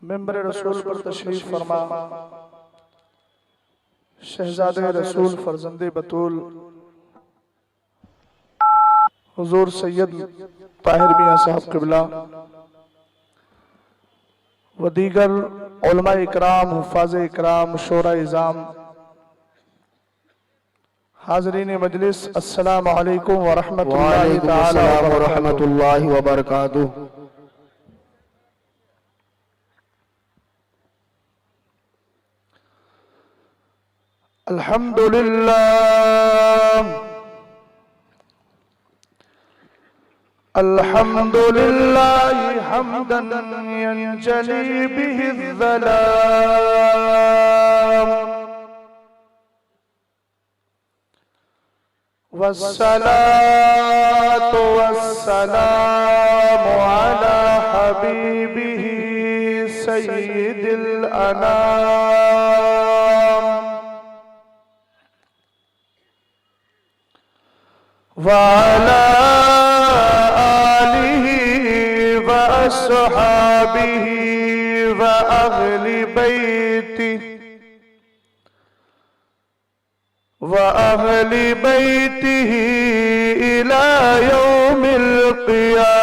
ممبر رسول پر تشریف فرما شہزادہ رسول فرزند بطول حضور سید طاہر میاں صاحب قبلہ و دیگر علماء اکرام، حفاظ اکرام، شورا اعظام، حاضرین مجلس، السلام علیکم ورحمۃ اللہ تعالی وبرکاتہ۔ الحمدللہ الحمدللہ حمدا ینجلی به الظلام والصلاة والسلام على حبیبه سید الانام وعلى آله وأصحابه وأهل بيته إلى يوم القيام.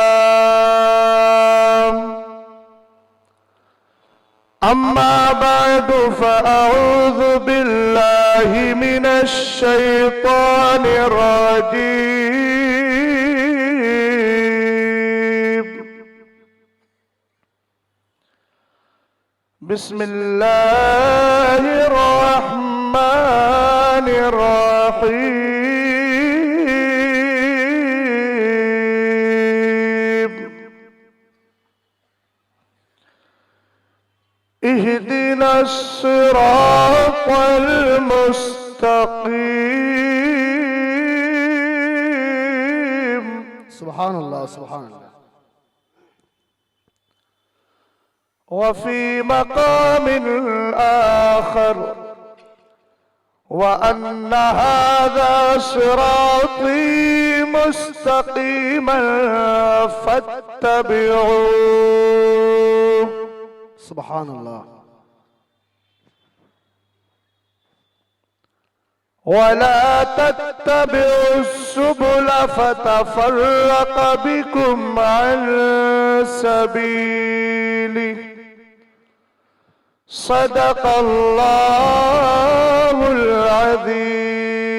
أما بعد فأعوذ بالله من الشيطان الرجيم. بسم الله الرحمن الرحيم. اهدنا الصراط المستقيم. سبحان اللہ سبحان اللہ۔ وفي مقام آخر وأن هذا صراطي مستقيما فاتبعوه. سبحان اللہ۔ ولا تتبعوا السبل فتفرق بكم عن سبيله. صدق الله العظيم.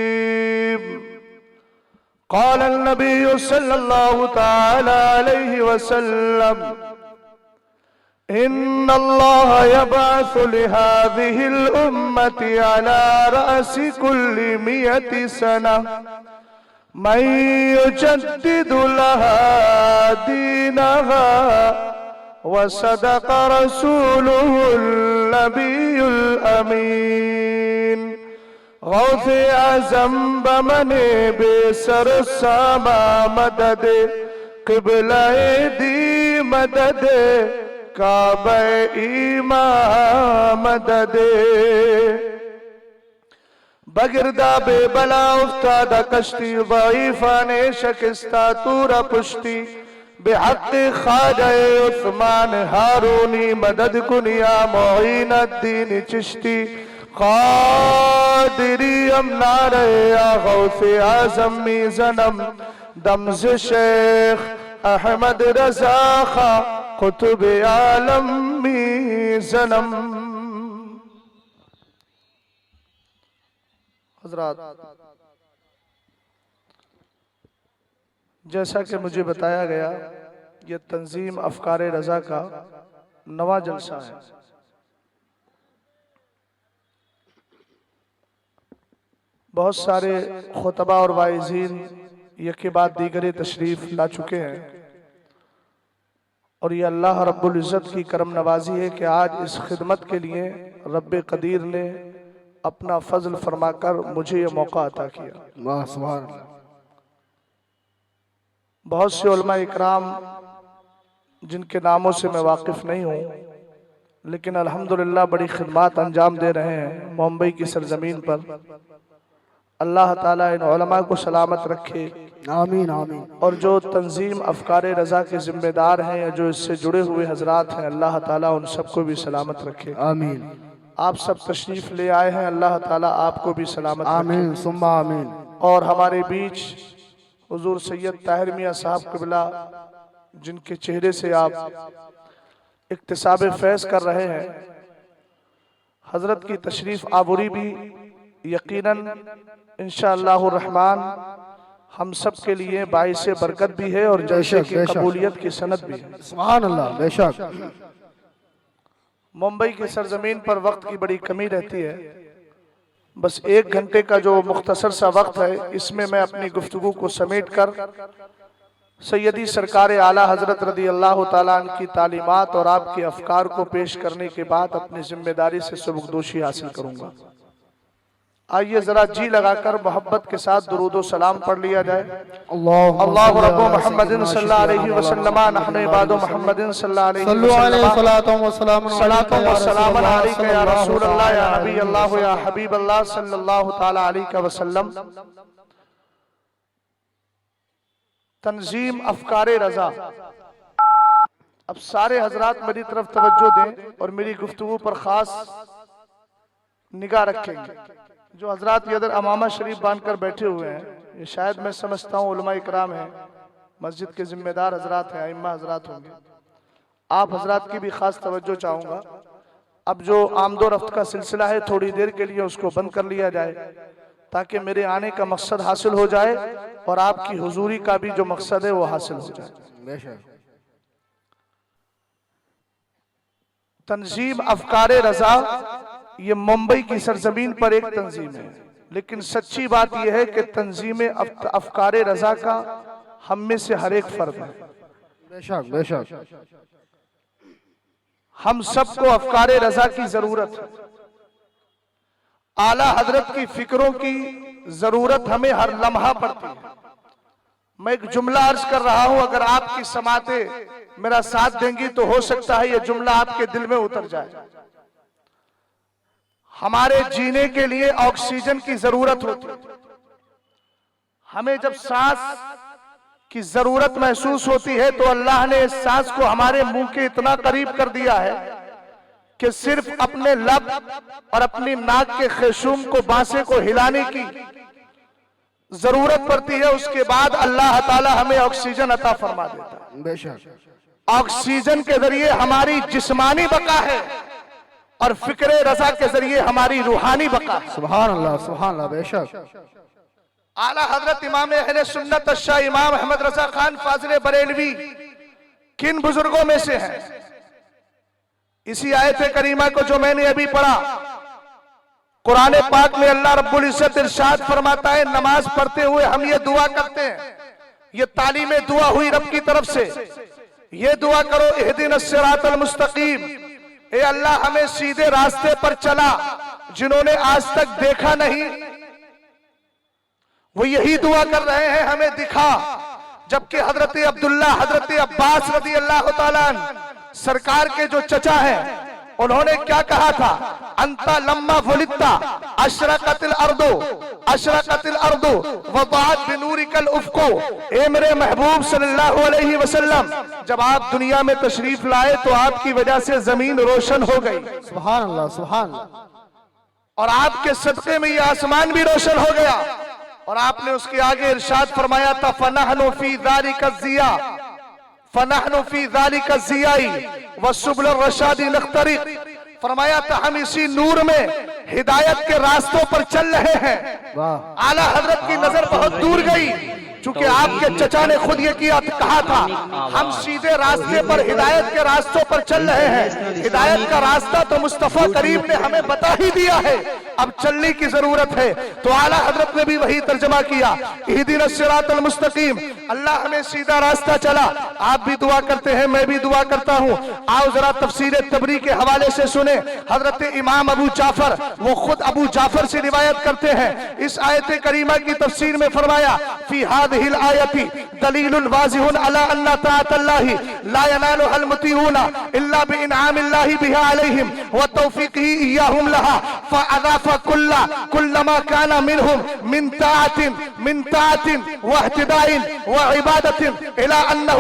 قال النبي صلى الله تعالى عليه وسلم: إن الله يبعث لهذه الأمة على رأس كل 100 سنة من يجدد لها دينها. وصدق رسوله النبي الأمين. غوث اعظم بمنے بے سر ساما مدد قبلہ دی مدد کعبہ ایمان مدد. بگردہ بے بلا افتادہ کشتی ضعیفان شکستہ تورا پشتی بحق خواجہ عثمان ہارونی مدد کن یا معین الدین چشتی. قادری امنار یا غوث اعظم می زنم دمز شیخ احمد رضا خا قطب عالم می زنم. حضرات، جیسا کہ مجھے بتایا گیا یہ تنظیم افکار رضا کا نواں جلسہ ہے. بہت سارے خطبہ اور واعظین یکے بعد دیگرے تشریف لا چکے ہیں، اور یہ اللہ رب العزت کی کرم نوازی ہے کہ آج اس خدمت کے لیے رب قدیر نے اپنا فضل فرما کر مجھے یہ موقع عطا کیا. سبحان اللہ۔ بہت سے علماء اکرام جن کے ناموں سے میں واقف نہیں ہوں، لیکن الحمدللہ بڑی خدمات انجام دے رہے ہیں ممبئی کی سرزمین پر. اللہ تعالیٰ ان علماء کو سلامت رکھے، آمین آمین اور جو تنظیم افکار رضا کے ذمہ دار ہیں یا جو اس سے جڑے ہوئے حضرات ہیں، اللہ تعالیٰ ان سب کو بھی سلامت رکھے۔ آمین آپ سب تشریف لے آئے ہیں، اللہ تعالیٰ آپ کو بھی سلامت رکھے۔ آمین ثم آمین۔ اور ہمارے بیچ حضور سید طاہر میاں صاحب قبلہ، جن کے چہرے سے آپ اکتساب فیض کر رہے ہیں، حضرت کی تشریف آوری بھی یقیناً انشاءاللہ الرحمن ہم سب کے لیے باعث برکت بھی ہے اور جلسے کی قبولیت کی سند بھی ہے۔ سبحان اللہ، بے شک۔ ممبئی کی سرزمین پر وقت کی بڑی کمی رہتی ہے، بس 1 گھنٹے کا جو مختصر سا وقت ہے، اس میں میں اپنی گفتگو کو سمیٹ کر سیدی سرکار اعلیٰ حضرت رضی اللہ تعالیٰ عنہ کی تعلیمات اور آپ کے افکار کو پیش کرنے کے بعد اپنی ذمہ داری سے سبکدوشی حاصل کروں گا۔ آئیے ذرا جی لگا کر محبت کے ساتھ درود و سلام پڑھ لیا جائے۔ اللہ رب محمد صلی اللہ علیہ وسلم، نحن عباد محمد صلی اللہ علیہ وسلم، صلاۃ و سلام علیک یا رسول اللہ یا نبی اللہ یا حبیب اللہ صلی اللہ تعالی علیہ وسلم۔ تنظیم افکار رضا، اب سارے حضرات میری طرف توجہ دیں اور میری گفتگو پر خاص نگاہ رکھیں گے۔ جو حضرات یہ ادھر امامہ شریف باندھ کر بیٹھے ہوئے ہیں، یہ شاید میں سمجھتا ہوں علماء اکرام ہیں، مسجد کے ذمہ دار حضرات ہیں، ائمہ حضرات ہوں گے۔ آپ حضرات کی بھی خاص توجہ چاہوں گا۔ اب جو آمد و رفت کا سلسلہ ہے، تھوڑی دیر کے لیے اس کو بند کر لیا جائے تاکہ میرے آنے کا مقصد حاصل ہو جائے اور آپ کی حضوری کا بھی جو مقصد ہے وہ حاصل ہو جائے۔ بے شک۔ تنظیم افکار رضا یہ ممبئی کی سرزمین پر ایک تنظیم ہے، لیکن سچی بات یہ ہے کہ تنظیم افکار رضا کا ہم میں سے ہر ایک فرد ہے۔ بے شک بے شک۔ ہم سب کو افکار رضا کی ضرورت ہے، اعلیٰ حضرت کی فکروں کی ضرورت ہمیں ہر لمحہ پڑتی ہے۔ میں ایک جملہ عرض کر رہا ہوں، اگر آپ کی سماعتیں میرا ساتھ دیں گی تو ہو سکتا ہے یہ جملہ آپ کے دل میں اتر جائے۔ ہمارے جینے کے لیے آکسیجن کی ضرورت ہوتی ہے۔ ہمیں جب سانس کی ضرورت محسوس ہوتی ہے تو اللہ نے اس سانس کو ہمارے منہ کے اتنا قریب کر دیا ہے کہ صرف اپنے لب اور اپنی ناک کے خیشوم کو، بانسے کو ہلانے کی ضرورت پڑتی ہے، اس کے بعد اللہ تعالی ہمیں آکسیجن عطا فرما دیتا ہے۔ بے شک۔ آکسیجن کے ذریعے ہماری جسمانی بقا ہے اور فکر رضا کے ذریعے ہماری روحانی بقا ہے۔ سبحان اللہ سبحان اللہ، بے شک۔ اعلیٰ حضرت امام اہل سنت الشاہ امام احمد رضا خان فاضل بریلوی کن بزرگوں میں سے ہیں؟ اسی آیت کریمہ کو جو میں نے ابھی پڑھا، قرآن پاک میں اللہ رب العزت ارشاد فرماتا ہے، نماز پڑھتے ہوئے ہم یہ دعا کرتے ہیں، یہ تعلیم دعا ہوئی رب کی طرف سے، یہ دعا کرو اہدنا الصراط المستقیم، اے اللہ ہمیں سیدھے راستے پر چلا۔ جنہوں نے آج تک دیکھا نہیں وہ یہی دعا کر رہے ہیں، ہمیں دکھا۔ جبکہ حضرت عبداللہ حضرت عباس رضی اللہ تعالیٰ عنہ سرکار کے جو چچا ہیں، انہوں نے کیا کہا تھا؟ انتا لما ولدتا اشرقت الارض وضاعت بنورک الافق، اے میرے محبوب صلی اللہ علیہ وسلم، جب آپ دنیا میں تشریف لائے تو آپ کی وجہ سے زمین روشن ہو گئی، سبحان اللہ سبحان اللہ، اور آپ کے صدقے میں یہ آسمان بھی روشن ہو گیا۔ اور آپ نے اس کے آگے ارشاد فرمایا تھا، فَنَحْنُ فِي ذَلِكَ الضِّيَاءِ فَنَحْنُ فِي ذَلِكَ الضِّيَاءِ وَالسُّبُلَ الرَّشَادِ نَخْتَرِقُ، فرمایا تھا ہم اسی نور میں ہدایت کے راستوں پر چل رہے ہیں۔ اعلیٰ حضرت کی نظر بہت دور گئی، چونکہ آپ کے چچا نے خود یہ کہا تھا، ہم سیدھے راستے پر ہدایت کے راستوں پر چل رہے ہیں۔ ہدایت کا راستہ تو مصطفیٰ کریم نے ہمیں بتا ہی دیا ہے، اب چلنے کی ضرورت ہے۔ تو اعلیٰ حضرت نے بھی وہی ترجمہ کیا، اہدنا الصراط المستقیم، اللہ ہمیں سیدھا راستہ چلا۔ آپ بھی دعا کرتے ہیں، میں بھی دعا کرتا ہوں۔ آؤ ذرا تفسیر تبری کے حوالے سے سنیں۔ حضرت امام ابو جعفر، وہ خود ابو جعفر سے روایت کرتے ہیں، اس آیت کریمہ کی تفسیر میں فرمایا، فی هذه الآیت دلیل واضح علی ان طاعت اللہ لا ینالها المطیعون الا بانعام اللہ بها علیہم وتوفیقہ ایاہم لها فأضاف كل ما كان منهم من طاعة واهتداء وعبادة إلى أنه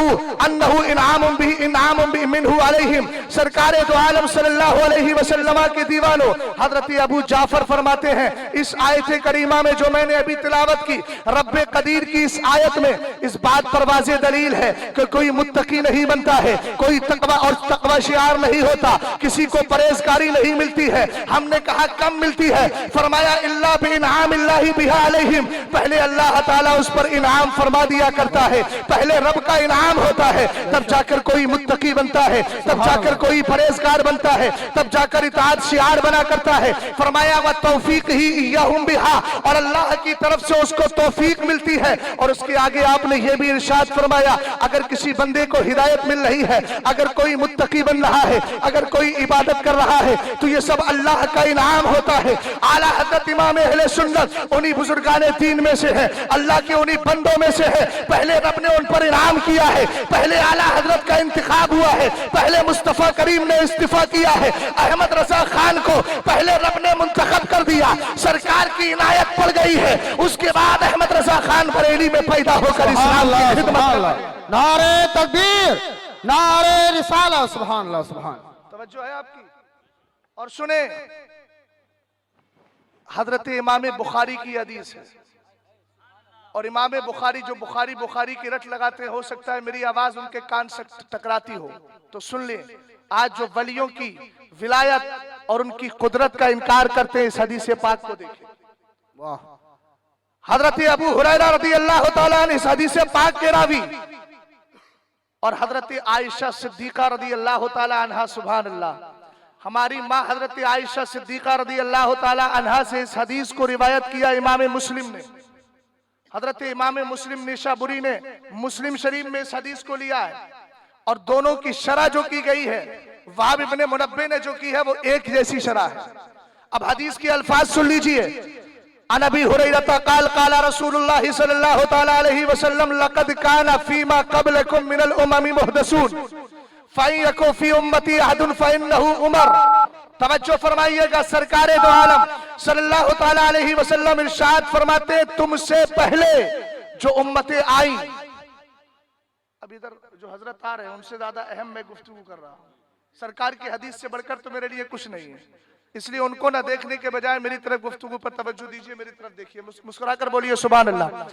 انعام به منه عليهم. سرکار دو عالم صلی اللہ علیہ وسلم کے دیوانوں، حضرت ابو جعفر فرماتے ہیں اس آیت کریمہ میں جو میں نے ابھی تلاوت کی، رب قدیر کی اس آیت میں اس بات پر واضح دلیل ہے کہ کوئی متقی نہیں بنتا ہے، کوئی تقوی اور تقوی شعار نہیں ہوتا، کسی کو پرہیزگاری نہیں ملتی ہے. ہم نے کہا کم ملتی ہے، فرمایا الا بانعام اللہ بها علیہم، پہلے اللہ تعالیٰ اس پر انعام فرما دیا کرتا ہے، پہلے رب کا انعام ہوتا ہے، تب جا کر کوئی متقی بنتا ہے، تب جا کر کوئی پرہیزگار بنتا ہے، تب جا کر اطاعت شعار بنا کرتا ہے. فرمایا وَالتَّوْفِيقِ إِيَّهُمْ بِهَا، اور اللہ کی طرف سے اس کو توفیق ملتی ہے. اور اس کے آگے آپ نے یہ بھی ارشاد فرمایا اگر کسی بندے کو ہدایت مل رہی ہے، اگر کوئی متقی بن رہا ہے، اگر کوئی عبادت کر رہا ہے تو یہ سب اللہ کا انعام ہوتا ہے. اعلیٰ حضرت امام اہل سنت انہی بزرگان دین میں سے ہے، اللہ کے انہی بندوں میں سے ہے. پہلے رب نے ان پر انعام کیا ہے، پہلے اعلیٰ حضرت کا انتخاب ہوا ہے، پہلے مصطفیٰ کریم نے استفاء کیا ہے، احمد رضا خان کو پہلے رب نے منتخب کر دیا، سرکار کی عنایت پڑ گئی ہے، اس کے بعد احمد رضا خان بریلی میں پیدا ہو کر اسلام کی خدمت کر رہے ہیں. نعرہ تکبیر، نعرہ رسالہ، سبحان اللہ سبحان. توجہ ہے آپ کی. اور سنیں حضرت امام بخاری کی حدیث ہے، اور امام بخاری جو بخاری کی رٹ لگاتے ہیں، ہو سکتا ہے میری آواز ان کے کان سے ٹکراتی ہو تو سن لیں. آج جو ولیوں کی ولایت اور ان کی قدرت کا انکار کرتے ہیں، اس حدیث پاک کو دیکھیں. واہ. حضرت ابو ہریرہ رضی اللہ تعالیٰ عنہ اس حدیث پاک کے راوی، اور حضرت عائشہ صدیقہ رضی اللہ تعالیٰ عنہ، سبحان اللہ، ہماری ماں حضرت عائشہ صدیقہ رضی اللہ تعالیٰ عنہ سے اس حدیث کو روایت کیا امام مسلم نے. حضرت امام مسلم نیشابوری نے مسلم شریف میں اس حدیث کو لیا ہے، اور دونوں کی شرح جو کی گئی ہے وہاب ابن منبہ نے جو کی ہے وہ ایک جیسی شرح ہے. اب حدیث کی الفاظ سن لیجئے. عن ابی ہریرہ قال قال رسول اللہ صلی اللہ تعالی علیہ وسلم لقد كان فيما قبلكم من الامم محدثون فإن يكن في امتی احد فإنه عمر. توجہ فرمائیے گا، سرکار دو عالم صلی اللہ تعالی علیہ وسلم ارشاد فرماتے ہیں تم سے پہلے جو امتیں آئیں. اب ادھر جو حضرت آ رہے ہیں ان سے زیادہ اہم میں گفتگو کر رہا ہوں. سرکار کی حدیث سے بڑھ کر تو میرے لیے کچھ نہیں ہے، اس لیے ان کو نہ دیکھنے کے بجائے میری طرف گفتگو پر توجہ دیجئے، میری طرف دیکھیے. مسکرا کر بولیے سبحان اللہ،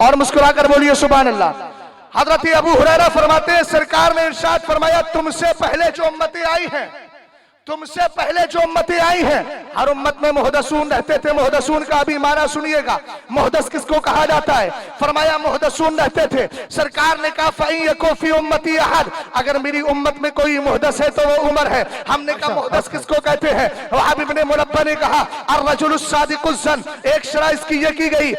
اور مسکرا کر بولیے سبحان اللہ. حضرت ابو ہریرہ فرماتے ہیں سرکار نے ارشاد فرمایا تم سے پہلے جو امتیں آئی ہیں، تم سے پہلے جو امتیں آئی ہیں، ہر امت میں محدثون رہتے تھے. محدثون کا ابھی معنی سنیے گا. محدث کس کو کہا جاتا ہے؟ فرمایا محدثون رہتے تھے. سرکار نے کہا فَإِن يَكُن فِي أُمَّتِي أَحَدٌ، اگر میری امت میں کوئی محدث ہے تو وہ عمر ہے. ہم نے کہا محدث کس کو کہتے ہیں؟ وہاب ابن منبہ نے کہا الرجل الصادق الظن، ایک شرح اس کی یہ کی گئی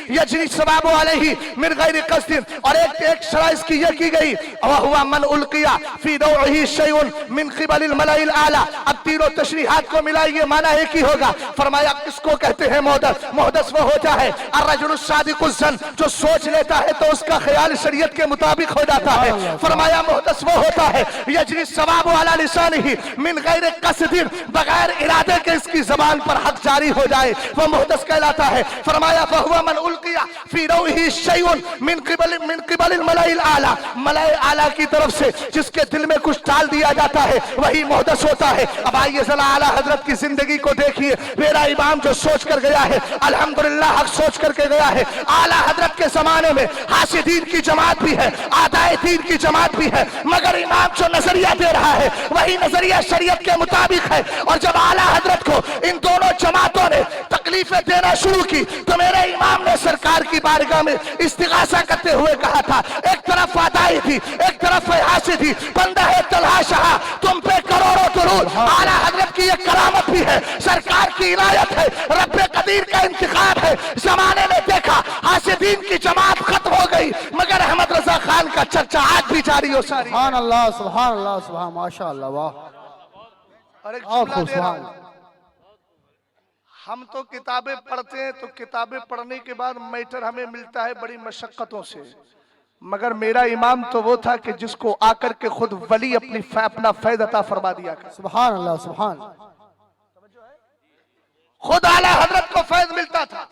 یجری ثواب علیہ من غیر قصد، اور ایک شرح اس کی یہ کی گئی وَهُوَ مَنْ أُلْقِيَ فِي دَوْعِهِ شَيْءٌ مِنْ قِبَلِ الملائ الاعلیٰ. اب تینوں تشریحات کو ملائیے معنی ایک ہی ہوگا. فرمایا کس کو کہتے ہیں محدث؟ محدث وہ ہوتا ہے الرجل الصادق الظن، جو سوچ لیتا ہے تو اس کا خیال شریعت کے مطابق ہو جاتا ہے. فرمایا محدث وہ ہوتا ہے یجری الثواب علی لسانہ من غیر قصد، بغیر ارادے کے اس کی زبان پر حق جاری ہو جائے، وہ محدث کہلاتا ہے. فرمایا فہو من القی فی روحہ شیء من قبل الملائ الاعلیٰ، ملائ اعلیٰ کی طرف سے جس کے دل میں کچھ ڈال دیا جاتا ہے وہی محدث ہوتا ہے. اب آئیے ذرا اعلیٰ حضرت کی زندگی کو دیکھیے. میرا امام جو سوچ کر گیا ہے الحمدللہ حق سوچ کر کے گیا ہے. اعلیٰ حضرت کے زمانے میں حاسدین کی جماعت بھی ہے، اعدائے دین کی جماعت بھی ہے، مگر امام جو نظریہ دے رہا ہے وہی نظریہ شریعت کے مطابق ہے. اور جب اعلیٰ حضرت کو ان دونوں جماعتوں نے تکلیفیں دینا شروع کی تو میرے امام نے سرکار کی بارگاہ میں استغاثہ کرتے ہوئے کہا تھا، ایک طرف عدائی تھی، ایک طرف حاسد تھی، بندہ طلحہ شاہ تم پہ کروڑوں درود. اعلیٰ حضرت کی یہ کرامت بھی ہے، سرکار کی عنایت ہے، رب قدیر کا انتخاب ہے. زمانے نے دیکھا حاسدین کی جماعت ختم ہو گئی، مگر احمد رضا خان کا چرچا آج بھی جاری ہو ساری. سبحان اللہ سبحان اللہ سبحان، ماشاء اللہ، واہ. اور ایک جملہ دے رہا ہوں، ہم تو کتابیں پڑھتے ہیں تو کتابیں پڑھنے کے بعد میٹر ہمیں ملتا ہے بڑی مشقتوں سے، مگر میرا امام تو وہ تھا کہ جس کو آ کر کے خود ولی اپنا فیض عطا فرما دیا کر. سبحان اللہ سبحان. खुद आला हजरत को फैज मिलता था।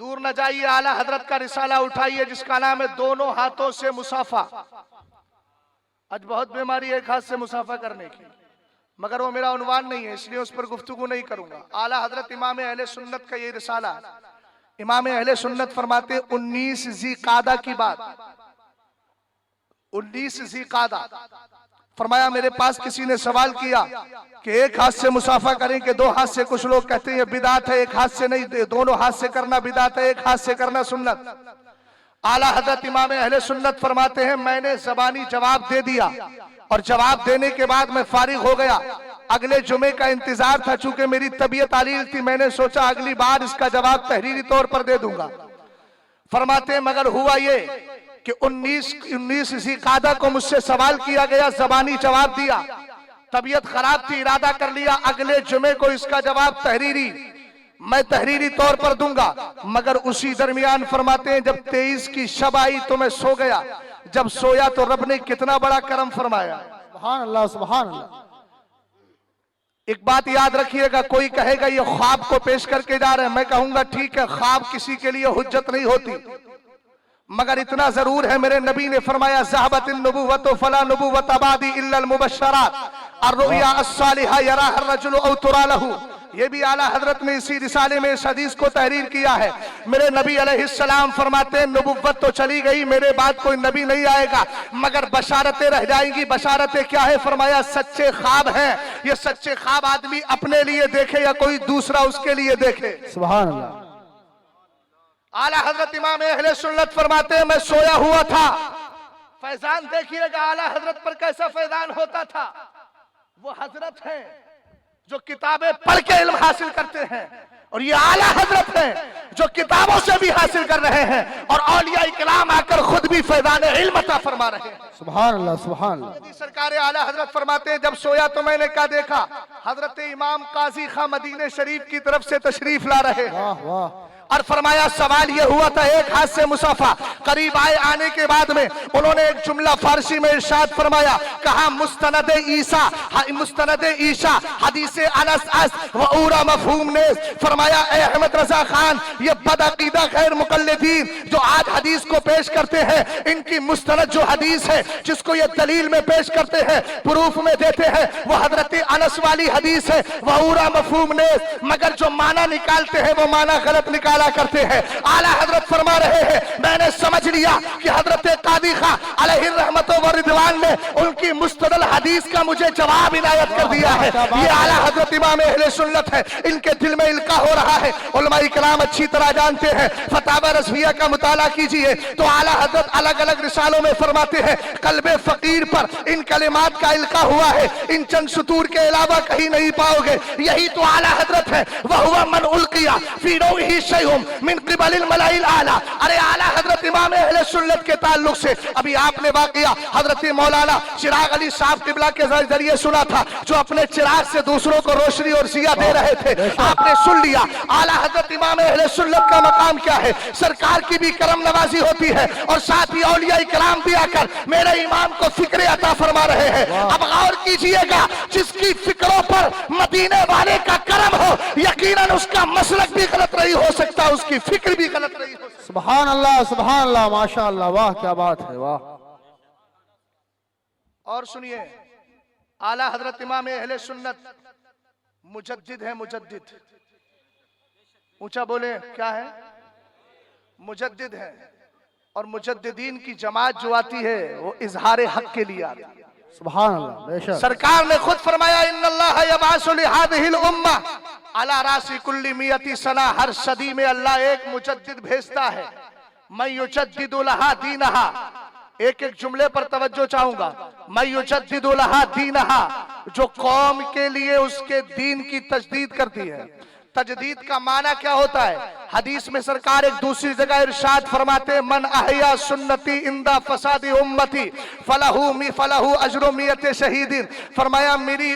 दूर न जाइए, आला हजरत का रिसाला उठाइए जिसका नाम है दोनों हाथों से मुसाफा। आज बहुत बीमारी है एक हाथ से मुसाफा करने की, मगर वो मेरा उन्वान नहीं है, इसलिए उस पर गुफ्तगू नहीं करूंगा। आला हजरत इमाम अहले सुन्नत का ये रिसाला है। इमाम अहले सुन्नत फरमाते 19 ज़ीक़ादा की बात, 19 ज़ीक़ादा फरमाया मेरे पास किसी ने सवाल किया कि एक हाथ से मुसाफा करें कि दो हाथ से। कुछ लोग कहते हैं बिदात है, एक हाथ से नहीं, दोनों हाथ से करना बिदात है, एक हाथ से करना सुन्नत। आला हजरत इमाम अहले सुन्नत फरमाते हैं मैंने ज़बानी जवाब दे दिया और जवाब देने के बाद मैं फारिग हो गया। अगले जुमे का इंतजार था, चूंकि मेरी तबीयत आलील थी, मैंने सोचा अगली बार इसका जवाब तहरीरी तौर पर दे दूंगा। फरमाते हैं मगर हुआ ये कि 19 ज़ीक़ादा को मुझसे सवाल किया गया, ज़बानी जवाब दिया, तबीयत खराब थी, इरादा कर लिया अगले जुमे को इसका जवाब मैं तहरीरी तौर पर दूंगा। मगर उसी दरमियान फरमाते हैं जब 23 की शब आई तो मैं सो गया। जब सोया तो रब ने कितना बड़ा करम फरमाया। सुभान अल्लाह, सुभान अल्लाह। एक बात याद रखिएगा, कोई कहेगा ये ख्वाब को पेश करके जा रहे हैं, मैं कहूंगा ठीक है, ख्वाब किसी के लिए हुज्जत नहीं होती, मगर इतना जरूर है मेरे नबी ने फरमाया ज़हबतिन नबुव्वतु फला नबुव्वत बादी इल्लल मुबश्शरात अर्रुया अस्सालिहा यराहा अर्रजुलु औ तुरा लहू। ये भी आला हजरत ने इसी रिसाले में इस हदीस को तहरीर किया है। मेरे नबी अलैहिस्सलाम फरमाते हैं नबुव्वत तो चली गई, मेरे बाद कोई नबी नहीं आएगा, मगर बशारतें रह जाएंगी। बशारतें क्या है? फरमाया सच्चे ख्वाब हैं। ये सच्चे ख्वाब आदमी अपने लिए देखे या कोई दूसरा उसके लिए देखे। सुभान अल्लाह। आला हजरत इमाम अहले सुन्नत फरमाते हैं मैं सोया हुआ था, फैजान देखिएगा आला हजरत पर कैसा फैजान होता था। वो हजरत हैं जो किताबें पढ़ के इल्म हासिल करते हैं, और ये आला हजरत हैं जो किताबों से भी हासिल कर रहे हैं, और औलिया इकराम आकर खुद भी फैजान इल्म अता फरमा रहे हैं। सुभान अल्लाह, सुभान अल्लाह। सरकार आला हजरत फरमाते हैं जब सोया तो मैंने क्या देखा, हजरत इमाम काजी खां मदीने शरीफ की तरफ से तशरीफ ला रहे हैं। वाह वाह। और फरमाया सवाल ये हुआ था एक हाथ से मुसाफा। करीब आए, आने के बाद में उन्होंने एक जुमला फारसी में इरशाद फरमाया, कहा मुस्तनद ईशा हदीस अनस अस व उरा मफहूम ने। फरमाया ए अहमद रजा खान, ये बदअकीदा गैर मुकल्लिदीन जो आज हदीस को पेश करते हैं, इनकी मुस्तनद जो हदीस है जिसको ये दलील में पेश करते हैं, प्रूफ में देते हैं, वो हजरत अनस वाली हदीस है व उरा मफहूम ने, मगर जो माना निकालते हैं वो माना गलत निकाल करते हैं। आला हजरत फरमा रहे हैं मैंने समझ लिया कि हजरत कादी खां अलैहि रहमत व रिदवान ने उनकी मुस्तदल हदीस का मुझे जवाब इनायत कर दिया है। ये आला हजरत इमाम अहले सुन्नत है, इनके दिल में इल्का हो रहा है। उलमा इकराम अच्छी तरह जानते हैं, फतावा रज़विया का मुताला कीजिए तो आला हजरत अलग अलग रिसालों में फरमाते हैं कल्बे फकीर पर इन कलिमात का इल्का हुआ है, इन चंद सुतूर के अलावा कहीं नहीं पाओगे। यही तो आला हजरत है, वह हुआ मन उल्किया फी रौही शैउम मिन क़िबलिल मलाइल आला। अरे आला हजरत इमाम अहले सुन्नत के ताल्लुक से अभी आपने वाक़िया हजरत मौलाना चिराग अली साहब किबला के जरिए सुना था, जो अपने चिराग से दूसरों को रोशनी और जिया दे रहे थे। आपने सुन लिया आला हजरत इमाम अहले सुन्नत का मकाम क्या है। सरकार की भी करम नवाजी होती है और साथ ही औलिया इकराम भी आकर मेरे इमाम को फिक्र अता फरमा रहे हैं। अब गौर कीजिएगा, जिसकी फिक्रों पर मदीने वाले का करम हो, यकीनन उसका मसलक भी गलत नहीं हो सकता, उसकी फिक्र भी गलत नहीं हो सकती। सुभान अल्लाह, सुभान अल्लाह, माशाअल्लाह, वाह क्या बात है, वाह। और सुनिए आला हजरत इमाम अहले सुन्नत मुजद्दिद है, मुजद्दिद, ऊंचा बोले क्या है, मुजद्दिद है। और मुजद्दिदीन की जमात जो आती है वो इजहार हक के लिए आती है। सुभान अल्लाह, बेशक। सरकार ने खुद फरमाया इन्नल्लाह यबअसु लिहादिहिल उम्मा अला रासी कुल्ली मियति सना, हर सदी में अल्लाह एक मुजद्दिद भेजता है, मैं युजद्दिदु लहा दीनहा। एक एक जुमले पर तवज्जो चाहूंगा, मैं युजद्दिदु लहा दीनहा, जो कौम के लिए उसके दीन की तजदीद करती है। तजदीद का माना क्या होता है? हदीस में सरकार एक दूसरी जगह इरशाद फरमाते, मन अहया सुन्नती इंदा फसादी उम्मती फलहू अजरो मियत शहीदीन। फरमाया मेरी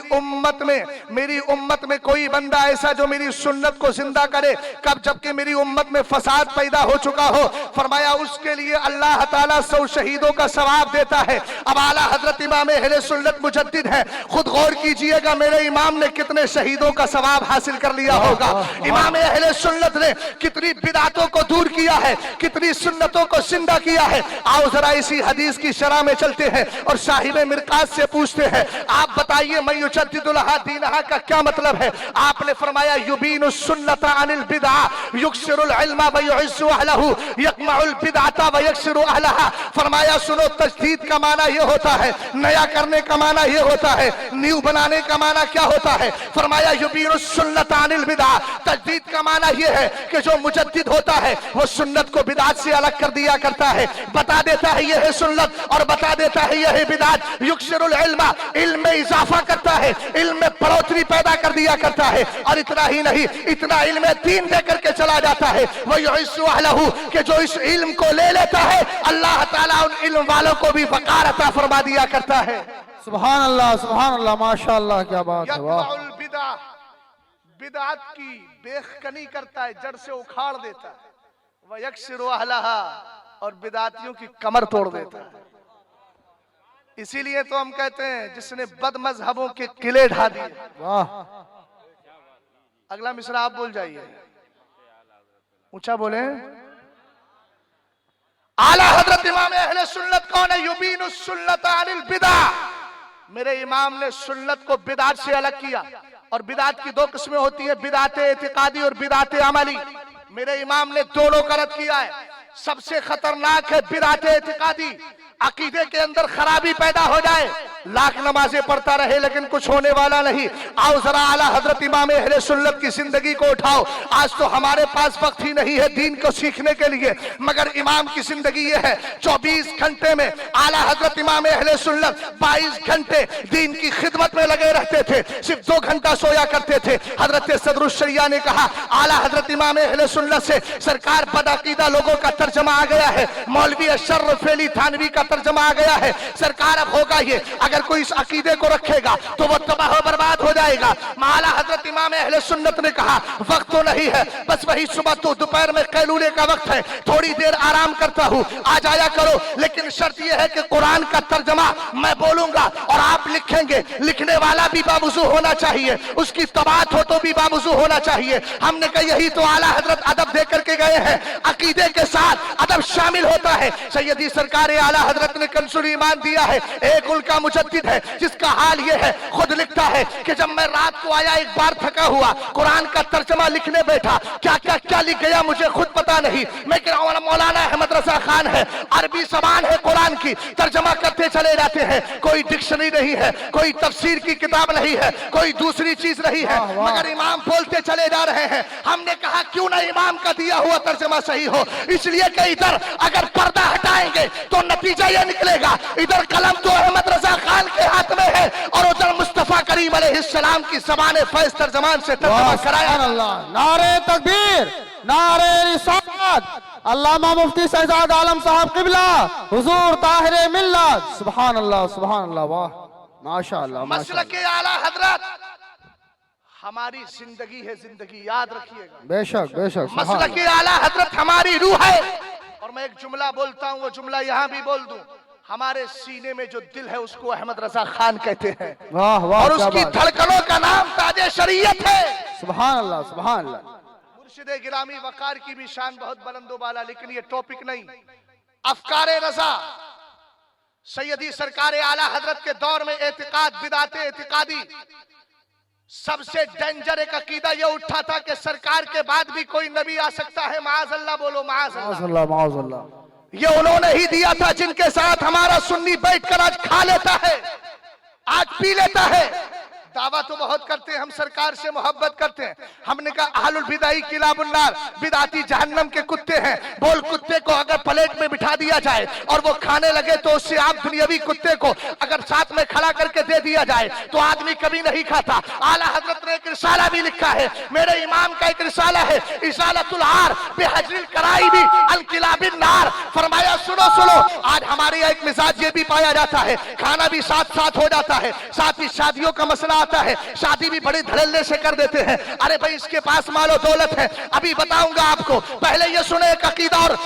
उम्मत में कोई बंदा ऐसा जो मेरी सुन्नत को जिंदा करे, कब जबकि मेरी उम्मत में फसाद पैदा हो चुका हो, फरमाया उसके लिए अल्लाह ताला 100 शहीदों का सवाब देता है। अब आला हजरत इमाम अहले सुन्नत मुजद्दिद है, खुद गौर कीजिएगा मेरे इमाम ने कितने शहीदों का सवाब हासिल कर लिया होगा। इमाम अहले सुन्नत ने कितनी बिदातों को दूर किया है, कितनी सुन्नतों को जिंदा किया है। आओ जरा इसी हदीस की शरह में चलते हैं और साहिब मिरकात से पूछते हैं, आप बताइए मैं युजद्दिदुलहा दीनहा का क्या मतलब है? आपने फरमाया युबीनु सुन्नत अनिल बिदअ युक्सिरुल इल्मा व युइस्सु अहलहु यकमउल बिदअता व यक्सिरु अहलहा। फरमाया सुनो, तजदीद का माना ये होता है, नया करने का माना ये होता है, न्यू बनाने का माना क्या होता है? फरमाया युबीनु सुन्नत अनिल बिदअ, तजदीद का माना ये है कि जो मुजद्दिद होता है वो सुन्नत को बिदअत से अलग कर दिया करता है, बता देता है ये है सुन्नत और बता देता है ये है बिदअत। युक्सिरुल इल्मा, इल्म में इजाफा करता है, इल्म में बढ़ोतरी पैदा कर दिया करता है। और इतना ही नहीं, इतना इल्म दीन दे करके चला जाता है। वो युइस्सु अहलहु, कि जो इस इल्म को ले लेता है अल्लाह ताला उन इल्म वालों को भी वक़ार अता फरमा दिया करता है। सुभान अल्लाह माशाअल्लाह, क्या बात है, वाह। यक़मउल बिदअ, बिदअत की बेखनी करता है, जड़ से उखाड़ देता है। व यक्सिरु अहलहा, और बिदअतियों की कमर तोड़ देता है। इसीलिए तो हम कहते हैं जिसने बद मजहबों के किले ढा दिए। वाह। अगला मिसरा आप बोल जाइए, ऊंचा बोले। आला हजरत इमाम अहले सुन्नत कौन है? युबीनु सुन्नत अनिल बिदअ। मेरे इमाम ने सुन्नत को बिदअत से अलग किया। और बिदअत की 2 किस्में होती है, बिदअत एतिकादी और बिदअत अमली। मेरे इमाम ने दोनों का रद्द किया है। सबसे खतरनाक है बिदअत एतिकादी, अकीदे के अंदर खराबी पैदा हो जाए, लाख नमाजें पढ़ता रहे लेकिन कुछ होने वाला नहीं। आओ जरा आला हजरत इमाम अहले सुन्नत की जिंदगी को उठाओ। आज तो हमारे पास वक्त ही नहीं है दीन को सीखने के लिए, मगर इमाम की जिंदगी ये है 24 घंटे में आला हजरत इमाम अहले सुन्नत 22 घंटे दीन की खिदमत में लगे रहते थे, सिर्फ 2 घंटा सोया करते थे। हजरत सदरुश्शरिया ने कहा आला हजरत इमाम अहले सुन्नत से सरकार बदअकीदा लोगों का तर्जमा आ गया है, मौलवी अशर्र फेली थानवी का तर्जमा आ गया है। सरकार अब होगा ये, अगर कोई इस अकीदे को रखेगा तो वो तबाह बर्बाद हो जाएगा। आला हजरत इमाम अहले सुन्नत ने कहा वक्त तो नहीं है, बस वही सुबह तो दोपहर में कैलूले का वक्त है, थोड़ी देर आराम करता हूँ, आ जाया करो, लेकिन शर्त यह है कि कुरान का तर्जमा मैं बोलूंगा और आप लिखेंगे। लिखने वाला भी बावजू होना चाहिए, उसकी तबात हो तो भी बावजू होना चाहिए। हमने कहा यही तो आला हजरत अदब दे करके गए हैं, अकीदे के साथ अदब शामिल होता है। सैयदी सरकार आला हजरत ने कंसुल ईमान दिया है। एक उनका मुजद्दिद है जिसका हाल ये है, खुद लिखता है कि जब मैं रात को आया एक बार थका हुआ, कुरान का तर्जमा लिखने बैठा, क्या क्या क्या लिख गया मुझे खुद पता नहीं। मैं कह रहा हूं मौलाना अहमद रजा खान है, अरबी जबान है कुरान की, तर्जमा करते चले जाते हैं, कोई डिक्शनरी नहीं है, कोई तफसीर की किताब नहीं है, कोई दूसरी चीज नहीं है, मगर इमाम बोलते चले जा रहे हैं। हमने कहा क्यों ना इमाम का दिया हुआ तर्जमा सही हो, इसलिए कि इधर अगर पर्दा हटाएंगे तो नतीजा यह निकलेगा, इधर कलम तो अहमद रजा खान के हाथ में है और उधर मुस्तफा करीम अलैहिस्सलाम की ज़बान फैज़ तर्जमान से तर्जमा कराया। नारे तकबीर, नारे रिसालत, अल्लामा मुफ्ती शहजाद आलम साहब किबला, हुजूर ताहिर मिल्लत। सुभान अल्लाह, वाह माशाअल्लाह। मसलक आला हजरत हमारी जिंदगी है, जिंदगी याद रखिएगा। बेशक मसलक आला हजरत हमारी रूह है। और मैं एक जुमला बोलता हूँ, वो जुमला यहाँ भी बोल दूं, हमारे सीने में जो दिल है उसको अहमद रजा खान कहते हैं। वाह वाह, और उसकी धड़कनों का नाम ताजे शरीयत है। सुभान अल्लाह। मुर्शिदे गिरामी वकार की भी शान बहुत बुलंदो बाला, लेकिन ये टॉपिक नहीं। अफकारे रजा सैयदी सरकार आला हजरत के दौर में एतिकाद बिदाते एतिकादी सबसे डेंजर एक अकीदा ये उठा था कि सरकार के बाद भी कोई नबी आ सकता है। माअज़ल्लाह बोलो, माअज़ल्लाह। ये उन्होंने ही दिया था जिनके साथ हमारा सुन्नी बैठकर आज खा लेता है, आज पी लेता है। दावा तो बहुत करते हैं, हम सरकार से मोहब्बत करते हैं। हमने कहा अहलुल बिदाई किलाबुन्नार, बिदाती जहन्नम के कुत्ते हैं। बोल कुत्ते को अगर प्लेट में बिठा दिया जाए और वो खाने लगे तो उससे आप दुनियावी कुत्ते को अगर साथ में खड़ा करके दे दिया जाए तो आदमी कभी नहीं खाता। आला हजरत ने एक रिसाला भी लिखा है, मेरे इमाम का एक रिसाला है, इसालतुल आर बिहज्रिल कराइबी अल किलाबिन नार। फरमाया सुनो सुनो, आज हमारे यहाँ एक मिजाज ये भी पाया जाता है, खाना भी साथ साथ हो जाता है, साथ ही शादियों का मसला आता है, शादी भी बड़े धड़ल्ले से कर देते हैं। अरे भाई इसके पास मालो दौलत है। अभी बताऊंगा आपको, पहले ये सुने एक अकीदा और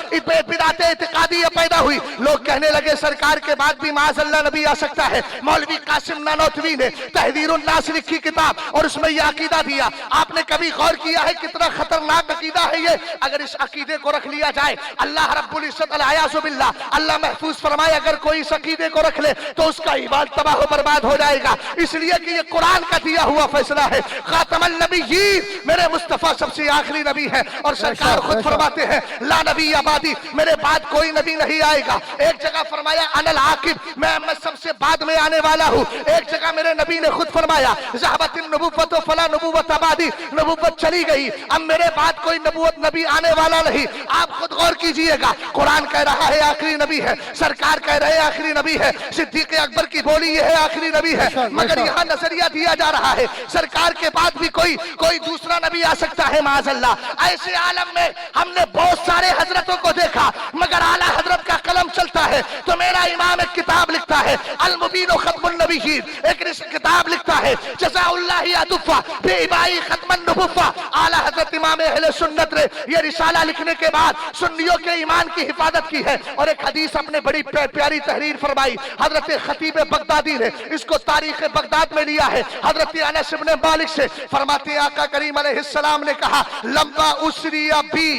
बिदाते इत्कादी पैदा हुई। लोग कहने लगे सरकार के बाद भी माज़अल्लाह नबी आ सकता है। मौलवी कासिम नानोतवी ने तहदीरुन नास लिखी किताब और उसमें यह अकीदा दिया। आपने कभी गौर किया है कितना खतरनाक अकीदा है ये? अगर इस अकीदे को रख लिया जाए, अल्लाह रब्बुल इज्जत अल-आयाज़ु बिल्लाह, अल्लाह महफूज फरमाए, अगर कोई इस अकीदे को रख ले तो उसका ईमान तबाह बर्बाद हो जाएगा। इसलिए कि ये कुरान का दिया हुआ फैसला है। खातमुन नबिय्यीन, मेरे मुस्तफा सबसे आखिरी नबी है और सरकार खुद फरमाते हैं ला नबी आबादी, मेरे बाद कोई नबी नहीं आएगा। एक जगह फरमाया अनल आकिब, मैं सबसे बाद में आने वाला हूँ। एक जगह मेरे नबी ने खुद फरमाया ज़हबतिन नबुव्वत फला नबुव्वत आबादी, नबुव्वत चली गई, अब मेरे बाद कोई नबुव्वत नबी आने वाला नहीं। आप खुद गौर कीजिएगा, कुरान कह रहा है आखिरी नबी है, सरकार कह रहे हैं आखिरी नबी है, सिद्दीक़ अकबर की बोली ये है आखिरी नबी है, मगर यहाँ नजरिया दिया जा रहा है सरकार के बाद भी कोई दूसरा नबी आ सकता है माज़अल्लाह। ऐसे आलम में हमने बहुत सारे हजरतों को देखा, मगर आला हजरत का कलम चलता है तो मेरा इमाम एक किताब लिखता है अल मुबीन खत्मुन नबिय्यीन, एक किताब लिखता है जज़ाउल्लाहि अदुफ़ा बेइबाई खत्मन नबुव्वा। आला हजरत इमाम अहले सुन्नत ने ये रिसाला लिखने के बाद सुन्नियों के ईमान की हिफाजत की है और एक हदीस अपने बड़ी प्यारी तहरीर फरमाई। हजरत खतीब बगदादी ने इसको तारीख बगदाद में लिया है, हजरत अनस इब्न मालिक से फरमाते हैं आका करीम अलैहिस्सलाम ने कहा लम्बा उसरिया बी,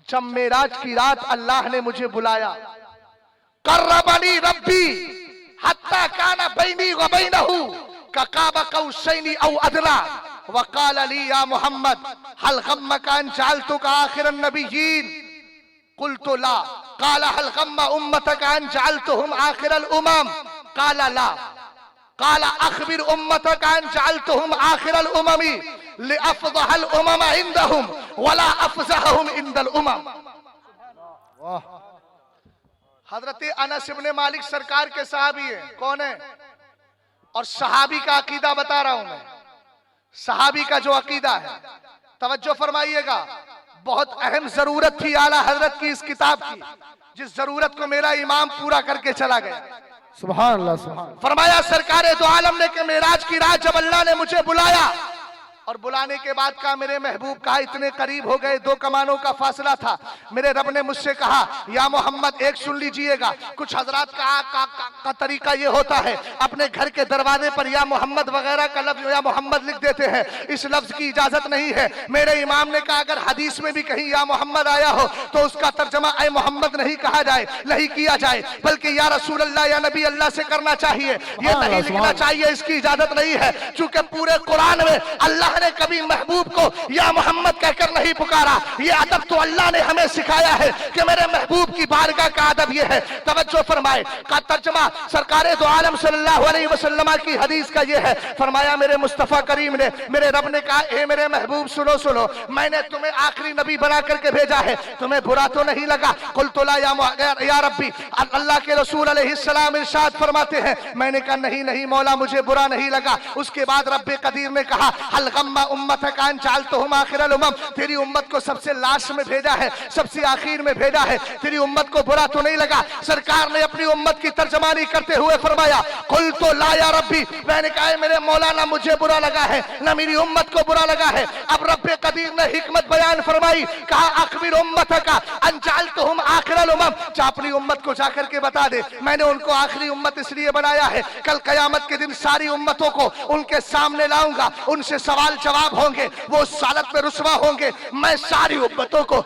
जब मेराज की रात अल्लाह ने मुझे बुलाया, कर्रबनी रब्बी हत्ता काना बैनी व बैनहु ककाबा कौसैनी औ अदना वक़ाल ली या मोहम्मद हल गम्मका अन जअलतुका आखिरन नबिय्यीन क़ुल्तु ला क़ाल हल गम्म उम्मतका अन जअलतुहुम आखिरल उमम क़ाल ला क़ाल अख़बिर उम्मतका अन जअलतुहुम आखिरल उममी लिअफ़ज़हल उमम इंदहुम वला अफ़ज़हहुम इंदल उमम। हजरत अनस इब्न मालिक सरकार के सहाबी है। कौन है? और सहाबी का अकीदा बता रहा हूं मैं, सहाबी का जो अकीदा है, तवज्जो फरमाइएगा, बहुत अहम जरूरत थी आला हजरत की इस किताब की, जिस जरूरत को मेरा इमाम पूरा करके चला गया। सुभान अल्लाह, सुभान। फरमाया सरकार दो आलम ने कि मेराज की रात जब अल्लाह ने मुझे बुलाया और बुलाने के बाद कहा मेरे महबूब कहा इतने करीब हो गए, 2 कमानों का फासला था। मेरे रब ने मुझसे कहा या मोहम्मद एक सुन लीजिएगा, कुछ हजरात का तरीका ये होता है अपने घर के दरवाजे पर या मोहम्मद वगैरह का लफ्ज या मोहम्मद लिख देते हैं, इस लफ्ज की इजाजत नहीं है। मेरे इमाम ने कहा अगर हदीस में भी कहीं या मोहम्मद आया हो तो उसका तर्जमा ऐ मोहम्मद नहीं कहा जाए, नहीं किया जाए, बल्कि या रसूल अल्लाह या नबी अल्लाह से करना चाहिए, ये नहीं लिखना चाहिए, इसकी इजाजत नहीं है। चूंकि पूरे कुरान में अल्लाह ने कभी महबूब को या मोहम्मद कहकर नहीं पुकारा। ये अदब तो अल्लाह ने हमें सिखाया है कि मेरे महबूब की बारगाह का अदब ये है। तवज्जो फरमाए, का तर्जमा सरकारे दो आलम सल्लल्लाहु अलैहि वसल्लम की हदीस का ये है। फरमाया मेरे मुस्तफा करीम ने, मेरे रब ने कहा ए मेरे महबूब सुनो सुनो, मैंने तुम्हें आखिरी नबी बना करके भेजा है, तुम्हें बुरा तो नहीं लगा? कुल तोला या रब्बी, अल्लाह के रसूल अलैहिस्सलाम इरशाद फरमाते हैं मैंने कहा नहीं नहीं मौला मुझे बुरा नहीं लगा। उसके बाद रब्बे कदीर ने कहा हल गम्मा उम्मतका अन जअलतुहुम आखिरल उमम, तेरी उम्मत को सबसे लास्ट में भेजा है, सबसे आखिर में भेजा है, तेरी उम्मत को बुरा तो नहीं लगा? सरकार ने अपनी उम्मत की तर्जमानी करते हुए फरमाया कुल तो ला या रब्बी, मैंने कहा मेरे मौला ना मुझे बुरा लगा है ना मेरी उम्मत को बुरा लगा है। अब रब्बे कदीर ने हिकमत बयान फरमाई, कहा अखबिर उम्मतका अन जअलतुहुम आखिरल उमम, जा अपनी उम्मत को जाकर के बता दे मैंने उनको आखिरी उम्मत इसलिए बनाया है, कल कयामत के दिन सारी उम्मतों को उनके सामने लाऊंगा, उनसे सवाल जवाब होंगे, वो सालत में रुसवा होंगे, मैं सारी उम्मतों को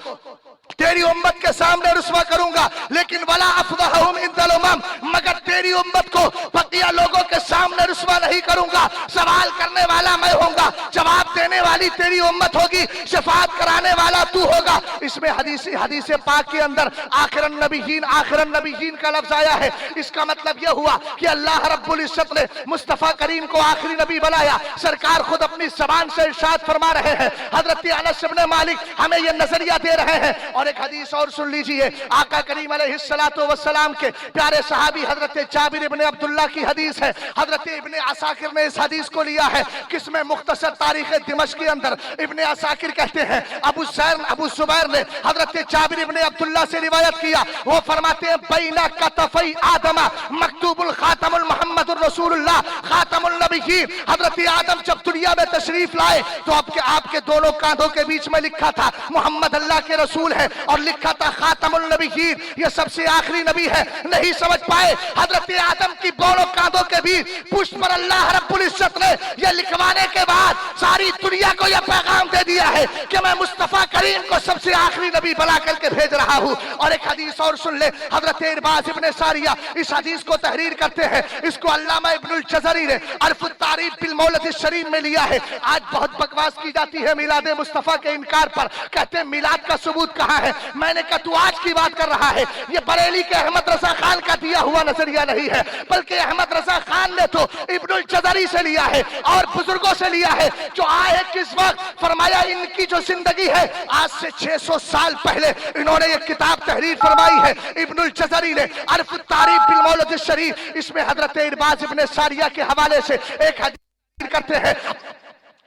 तेरी उम्मत के सामने रुस्वा करूंगा, लेकिन वला अफदहुम इंदल उमम, मगर तेरी उम्मत को बकिया लोगों के सामने रुस्वा नहीं करूंगा। सवाल करने वाला मैं होऊंगा, जवाब देने वाली तेरी उम्मत होगी, शफाअत कराने वाला तू होगा। इसमें हदीस पाक के अंदर आखिरन नबीयीन का लफ्ज आया है। इसका मतलब यह हुआ कि अल्लाह रब्बुल इज्जत ने मुस्तफा करीम को आखिरी नबी बनाया। सरकार खुद अपनी ज़बान से इरशाद फरमा रहे हैं। हजरत अनस इब्न मालिक हमें यह नजरिया दे रहे हैं। और एक हदीस और सुन लीजिए, आका करीम अलैहिस्सलातु वस्सलाम के प्यारे सहाबी हजरत जाबिर इब्न अब्दुल्लाह की हदीस है। हजरत इब्न असाकिर ने इस हदीस को लिया है, किसमें मुख्तसर तारीख दिमश्क के अंदर इब्न असाकिर कहते हैं अबू जुबैर ने हजरत जाबिर इब्न अब्दुल्लाह से रिवायत किया। वो फरमाते हैं बैना कतफई आदम मकतूबुल खातमुल मुहम्मदुर रसूलुल्लाह खातमुल नबिय्यीन। हजरत आदम जब दुनिया में तशरीफ लाए तो आपके दोनों कांधों के बीच में लिखा था मोहम्मद अल्लाह के रसूल है, और लिखा था खातमुल नबिय्यीन, ये सबसे आखिरी नबी है। नहीं समझ पाए, हजरत आदम की दोनों कांधों के बीच पुष्प पर अल्लाह रब्बुल इज्जत ने यह लिखवाने के बाद सारी दुनिया को यह पैगाम दे दिया है कि मैं मुस्तफा करीम को सबसे आखिरी नबी बना करके भेज रहा हूं। और एक हदीस और सुन ले, हजरत इरबाज इब्न सारिया इस हदीस को तहरीर करते हैं। इसको अल्लामा इब्नुल जज़री ने अर्फ़ुत तारीफ़ बिल मौलिद शरीफ में लिया है। आज बहुत बकवास की जाती है मिलाद मुस्तफा के इनकार पर, कहते हैं मिलाद का सबूत कहां है। मैंने कहा तू आज की बात कर रहा है, ये बरेली के अहमद रजा खान का दिया हुआ नजरिया नहीं है, बल्कि अहमद रजा खान ने तो इब्नुल जज़री से लिया है और बुजुर्गों से लिया है जो आए किस वक्त। फरमाया इनकी जो जिंदगी है आज से 600 साल पहले इन्होंने ये किताब तहरीर फरमाई है इब्नुल जज़री ने अर्फ़ुत तारीफ़ बिल मौलिद शरीफ। इसमें हजरत इरबाज इब्न सारिया के हवाले से एक हदीस करते हैं,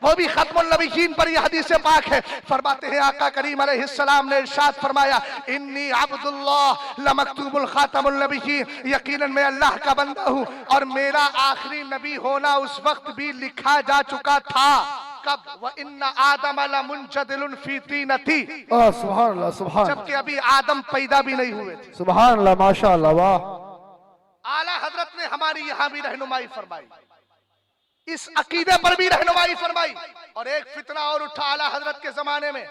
वो भी खत्मुल नबिय्यीन पर यह हदीस पाक है। फरमाते हैं आका करीम अलैहिस्सलाम ने इरशाद फरमाया इन्नी अब्दुल्लाह लमक्तूबुल खातमुल नबिय्यीन, यकीनन मैं अल्लाह का बंदा हूँ और मेरा आखिरी नबी होना उस वक्त भी लिखा जा चुका था। कब? व इन्ना आदम लमुंजदिलुन फी तीनती, सुभान अल्लाह सुभान, जबकि अभी आदम पैदा भी नहीं हुए थे। सुभान अल्लाह माशाअल्लाह वाह। आला हजरत ने हमारी यहाँ भी रहनुमाई फरमाई, इस अकीदे पर भी रहनुमाई फरमाई। और एक फितना और उठा आला हजरत के जमाने में,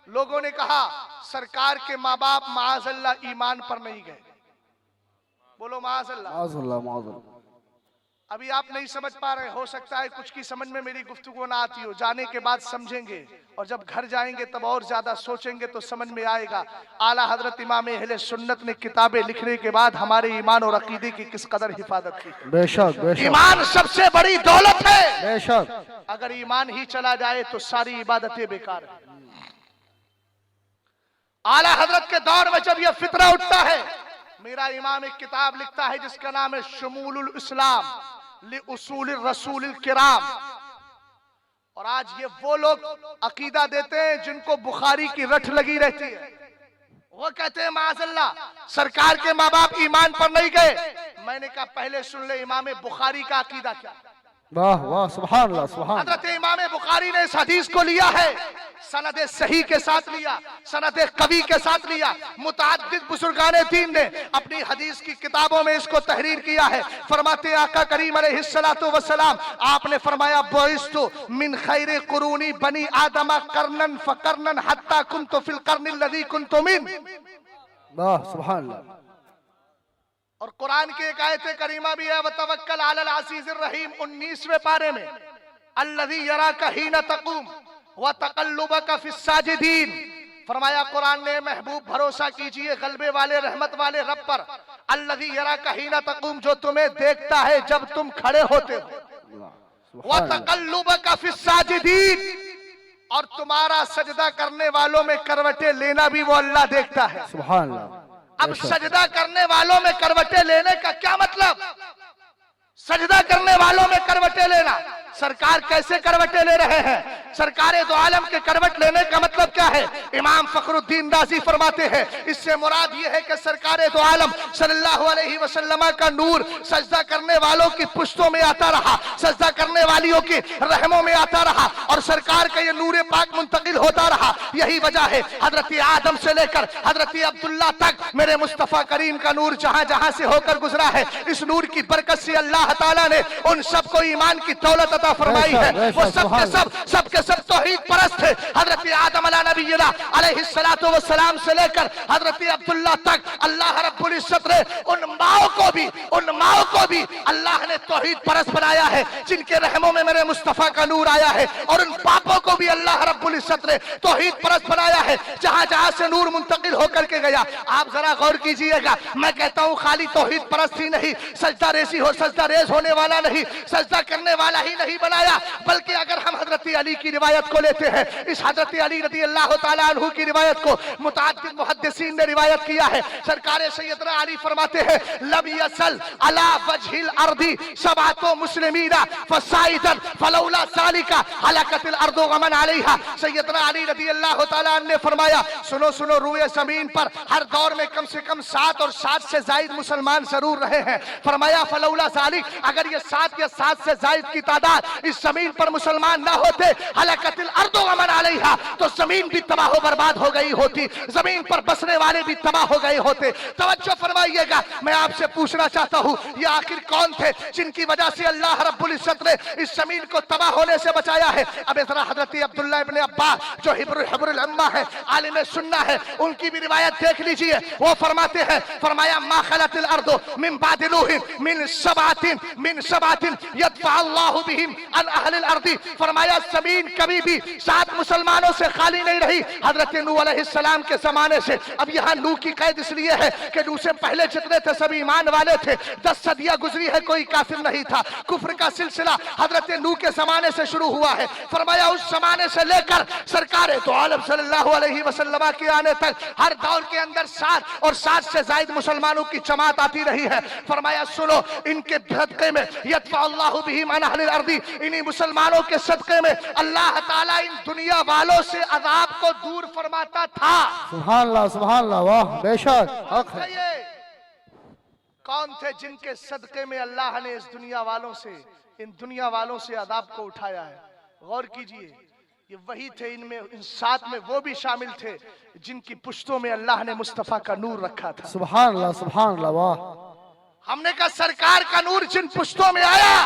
लोगों ने कहा सरकार के माँ बाप माअज़ल्लाह ईमान पर नहीं गए। बोलो माअज़ल्लाह। माअज़ल्लाह माअज़ल्लाह। अभी आप नहीं समझ पा रहे, हो सकता है कुछ की समझ में मेरी गुफ्तगू ना आती हो, जाने के बाद समझेंगे और जब घर जाएंगे तब और ज्यादा सोचेंगे तो समझ में आएगा। आला हजरत इमाम अहले सुन्नत ने किताबें लिखने के बाद हमारे ईमान और अकीदे की किस कदर हिफाजत की। बेशक बेशक, ईमान सबसे बड़ी दौलत है, बेशक। अगर ईमान ही चला जाए तो सारी इबादतें बेकार है। आला हजरत के दौर में जब यह फितना उठता है, मेरा इमाम एक किताब लिखता है जिसका नाम है शुमूलुल इस्लाम लि उसूलिर रसूलिल किराम। और आज ये वो लोग अकीदा देते हैं जिनको बुखारी की रट लगी रहती है। वो कहते हैं माअज़ल्लाह सरकार के माँ बाप ईमान पर नहीं गए। मैंने कहा पहले सुन ले इमाम बुखारी का अकीदा क्या। वाह वाह सुभान अल्लाह सुभान। हजरत इमाम बुखारी ने इस हदीस को लिया है, सनद सही के साथ लिया, सनद कवी के साथ लिया। मुतअद्दिद बुजुर्गाने दीन ने अपनी हदीस की किताबों में इसको तहरीर किया है। फरमाते आका करीम अलैहिस्सलातु वस्सलाम, आपने फरमाया बुइस्तु मिन खैरि कुरूनी बनी आदम करनन फकरनन हत्ता कुन्तु फिल कर्निल लज़ी कुन्तु मिन। वाह सुभान अल्लाह। और कुरान की एक आयत करीमा भी है, वतवक्कल अलल अज़ीज़िर रहीम 19वें पारे में, अल्लज़ी यराका हीना तक़ूम व तक़ल्लुबका फिस साजिदीन। फरमाया कुरान ने महबूब भरोसा कीजिए गलबे वाले रहमत वाले रब पर, अल्लज़ी यराका हीना तक़ूम, जो तुम्हें देखता है जब तुम खड़े होते हो, व तक़ल्लुबका फिस साजिदीन, और तुम्हारा सजदा करने वालों में करवटें लेना भी वो अल्लाह देखता है। सुभान अल्लाह। अब सजदा करने वालों में करवटें लेने का क्या मतलब? सजदा करने वालों में करवटें लेना, सरकार कैसे करवटें ले रहे हैं? सरकारे दो आलम के करवट लेने का मतलब क्या है? इमाम फखरुद्दीन राज़ी फरमाते हैं इससे मुराद ये है कि सरकारे दो आलम सल्लल्लाहु अलैहि वसल्लम का नूर सजदा करने वालों की पुश्तों में आता रहा, सजदा करने वालियों की रहमों में आता रहा और सरकार का ये नूर पाक मुंतकिल होता रहा। यही वजह है हजरत आदम से लेकर हजरत अब्दुल्ला तक मेरे मुस्तफा करीम का नूर जहां जहां से होकर गुजरा है, इस नूर की बरकत से अल्लाह ताला ने उन सबको ईमान की दौलत अता फरमाई है। वो सबके सब तौहीद परस्त थे। हजरत आदम अला नबीना अलैहिस्सलातु वस्सलाम से लेकर हजरत अब्दुल्ला तक अल्लाह रब्बुल इज्जत ने उन माओ को भी अल्लाह ने तौहीद परस्त बनाया है जिनके रहमों में मेरे मुस्तफा का नूर आया है, और उन बापों को भी अल्लाह रब्बुल इज्जत ने तौहीद परस्त बनाया है जहां जहां से नूर मुंतकिल होकर के गया। आप जरा गौर कीजिएगा, मैं कहता हूं खाली तौहीद परस्त ही नहीं, सजदा रेज होने वाला नहीं, सजदा करने वाला ही नहीं बनाया, बल्कि अगर हम हजरत अली की रिवायत को लेते हैं, इस हजरत अली रज़ी अल्लाह ताला अन्हु की रिवायत को मुतअद्दिद मुहद्दिसीन ने रिवायत किया है। सरकार सैयदना अली फरमाते हैं लब यसल अला वजहिल अर्दी सबातो मुस्लिमीना फसाइदन फलौला सालिका हलकतिल अर्दु गमन अलैहा। सैयदना अली रज़ी अल्लाह ताला अन्हु ने फरमाया, सुनो सुनो, रुए जमीन पर हर दौर में कम से कम 7 और 7 से जायद मुसलमान जरूर रहे हैं। फरमाया फलौला सालिक, अगर ये 7 या 7 से जायद की तादाद इस जमीन पर मुसलमान ना होते, हलकतिल अर्दु गमन अलैहा, तो जमीन भी तबाह बर्बाद हो गई होती, जमीन पर बसने वाले भी तबाह हो गए होते। तवज्जो फरमाइएगा, मैं आपसे पूछना चाहता हूं, ये आखिर कौन थे जिनकी वजह से अल्लाह रब्बुल इज्जत ने इस जमीन को तबाह होने से बचाया है? अब जरा हजरत अब्दुल्लाह इब्न अब्बास जो हिब्रुल उम्मा है, आलिम सुन्ना है, उनकी भी रिवायत देख लीजिए। वो फरमाते हैं, फरमाया मा खलतिल अर्दु मिन बाद नूह मिन सबातिन यदफा अल्लाहु बिहिम अन अहलिल अर्दी। फरमाया जमीन कभी भी 7 मुसलमानों से खाली नहीं रही हजरत नूह अलैहिस्सलाम के जमाने से। अब यहाँ नूह की कैद इसलिए है कि नूह से पहले जितने थे सभी ईमान वाले थे, 10 सदियां गुजरी है, कोई काफिर नहीं था। कुफ्र का सिलसिला हजरत नूह के जमाने से शुरू हुआ है। फरमाया उस जमाने से लेकर सरकार दो आलम सल्लल्लाहु अलैहि वसल्लम के आने तक हर दौर के अंदर 7 और 7 से जायद मुसलमानों की जमात आती रही है। फरमाया सुनो, इनके सदक़े में यदफा अल्लाहु बिहिम अन अहलिल अर्दी, इन्हीं मुसलमानों के सदक़े में अल्लाह ताला इन दुनिया वालों से अज़ाब को दूर फरमाता था। सुभान अल्लाह, वाह बेशक हक है। कौन थे जिनके सदक़े में अल्लाह ने इस दुनिया वालों से, इन दुनिया वालों से अज़ाब को उठाया है? गौर कीजिए, ये वही थे, इनमें इन 7 में वो भी शामिल थे जिनकी पुश्तों में अल्लाह ने मुस्तफा का नूर रखा था। सुभान अल्लाह, वाह। हमने कहा सरकार का नूर जिन पुश्तों में आया,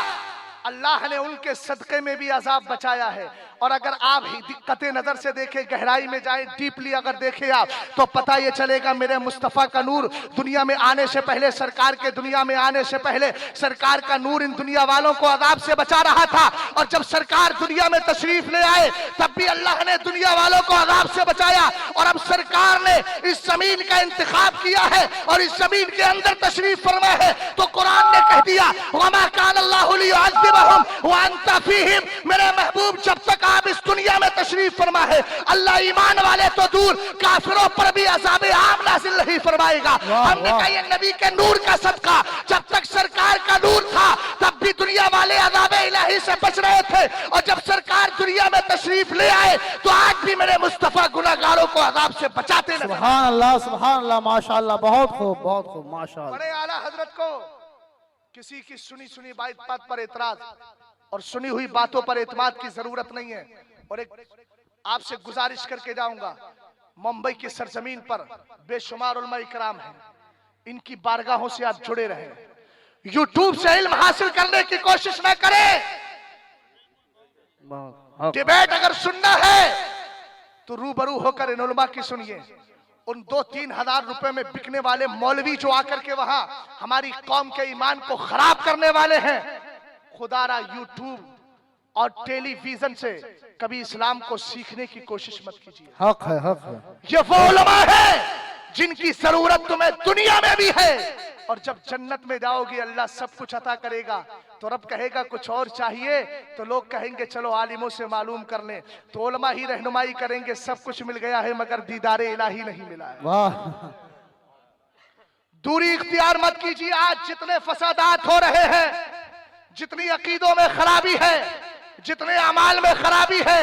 अल्लाह ने उनके सदक़े में भी अज़ाब बचाया है। और अगर आप ही दिक्कत नजर से देखें, गहराई में जाए, डीपली अगर देखें आप, तो पता ये चलेगा मेरे मुस्तफा का नूर दुनिया में आने से पहले, सरकार के दुनिया में आने से पहले, सरकार का नूर इन दुनिया वालों को अज़ाब से बचा रहा था। और जब सरकार दुनिया में तशरीफ ले आए, तब भी अल्लाह ने दुनिया वालों को अज़ाब से बचाया। और अब सरकार ने इस जमीन का इंतखाब किया है और इस जमीन के अंदर तशरीफ फरमा है, तो कुरान ने कह दिया वमा कान अल्लाहु लियुअज़्ज़िबहुम व अंता फीहिम, मेरे महबूब जब तक आप इस दुनिया में तशरीफ फरमा है, अल्लाह ईमान वाले तो दूर काफिरों पर भी अज़ाब आम नाज़िल नहीं फरमाएगा। हमने कहा ये नबी के नूर का सदका, जब तक सरकार का नूर था तब भी दुनिया वाले अज़ाब इलाही से बच रहे थे, और जब सरकार दुनिया में तशरीफ ले आए तो आज भी मेरे मुस्तफा गुनाहगारों को अज़ाब से बचाते नजर। सुभान अल्लाह, माशाअल्लाह, बहुत खूब माशाअल्लाह। बड़े आला हजरत को किसी की सुनी बात पर एतराज और सुनी हुई बातों पर एतमाद की जरूरत नहीं है। और एक आपसे गुजारिश करके जाऊंगा, मुंबई की सरजमीन पर बेशुमार उलमा इकराम हैं, इनकी बारगाहों से आप जुड़े रहें, यूट्यूब से इल्म हासिल करने की कोशिश न करें। डिबेट अगर सुनना है तो रूबरू होकर इन उलमा की सुनिए। उन 2-3 हजार रुपए में बिकने वाले मौलवी जो आकर के वहां हमारी कौम के ईमान को खराब करने वाले हैं, खुदारा यूट्यूब और टेलीविजन से कभी इस्लाम को सीखने की कोशिश मत कीजिए। हक है। ये वो उलमा है जिनकी जरूरत तुम्हें दुनिया में भी है, और जब जन्नत में जाओगे अल्लाह सब कुछ अता करेगा, तो रब कहेगा कुछ और चाहिए, तो लोग कहेंगे चलो आलिमों से मालूम कर लें, तो उलमा ही रहनुमाई करेंगे सब कुछ मिल गया है मगर दीदारे इलाही नहीं मिला है। वाह, दूरी इख्तियार मत कीजिए। आज जितने फसादात हो रहे हैं, जितनी अकीदों में खराबी है, जितने अमाल में खराबी है,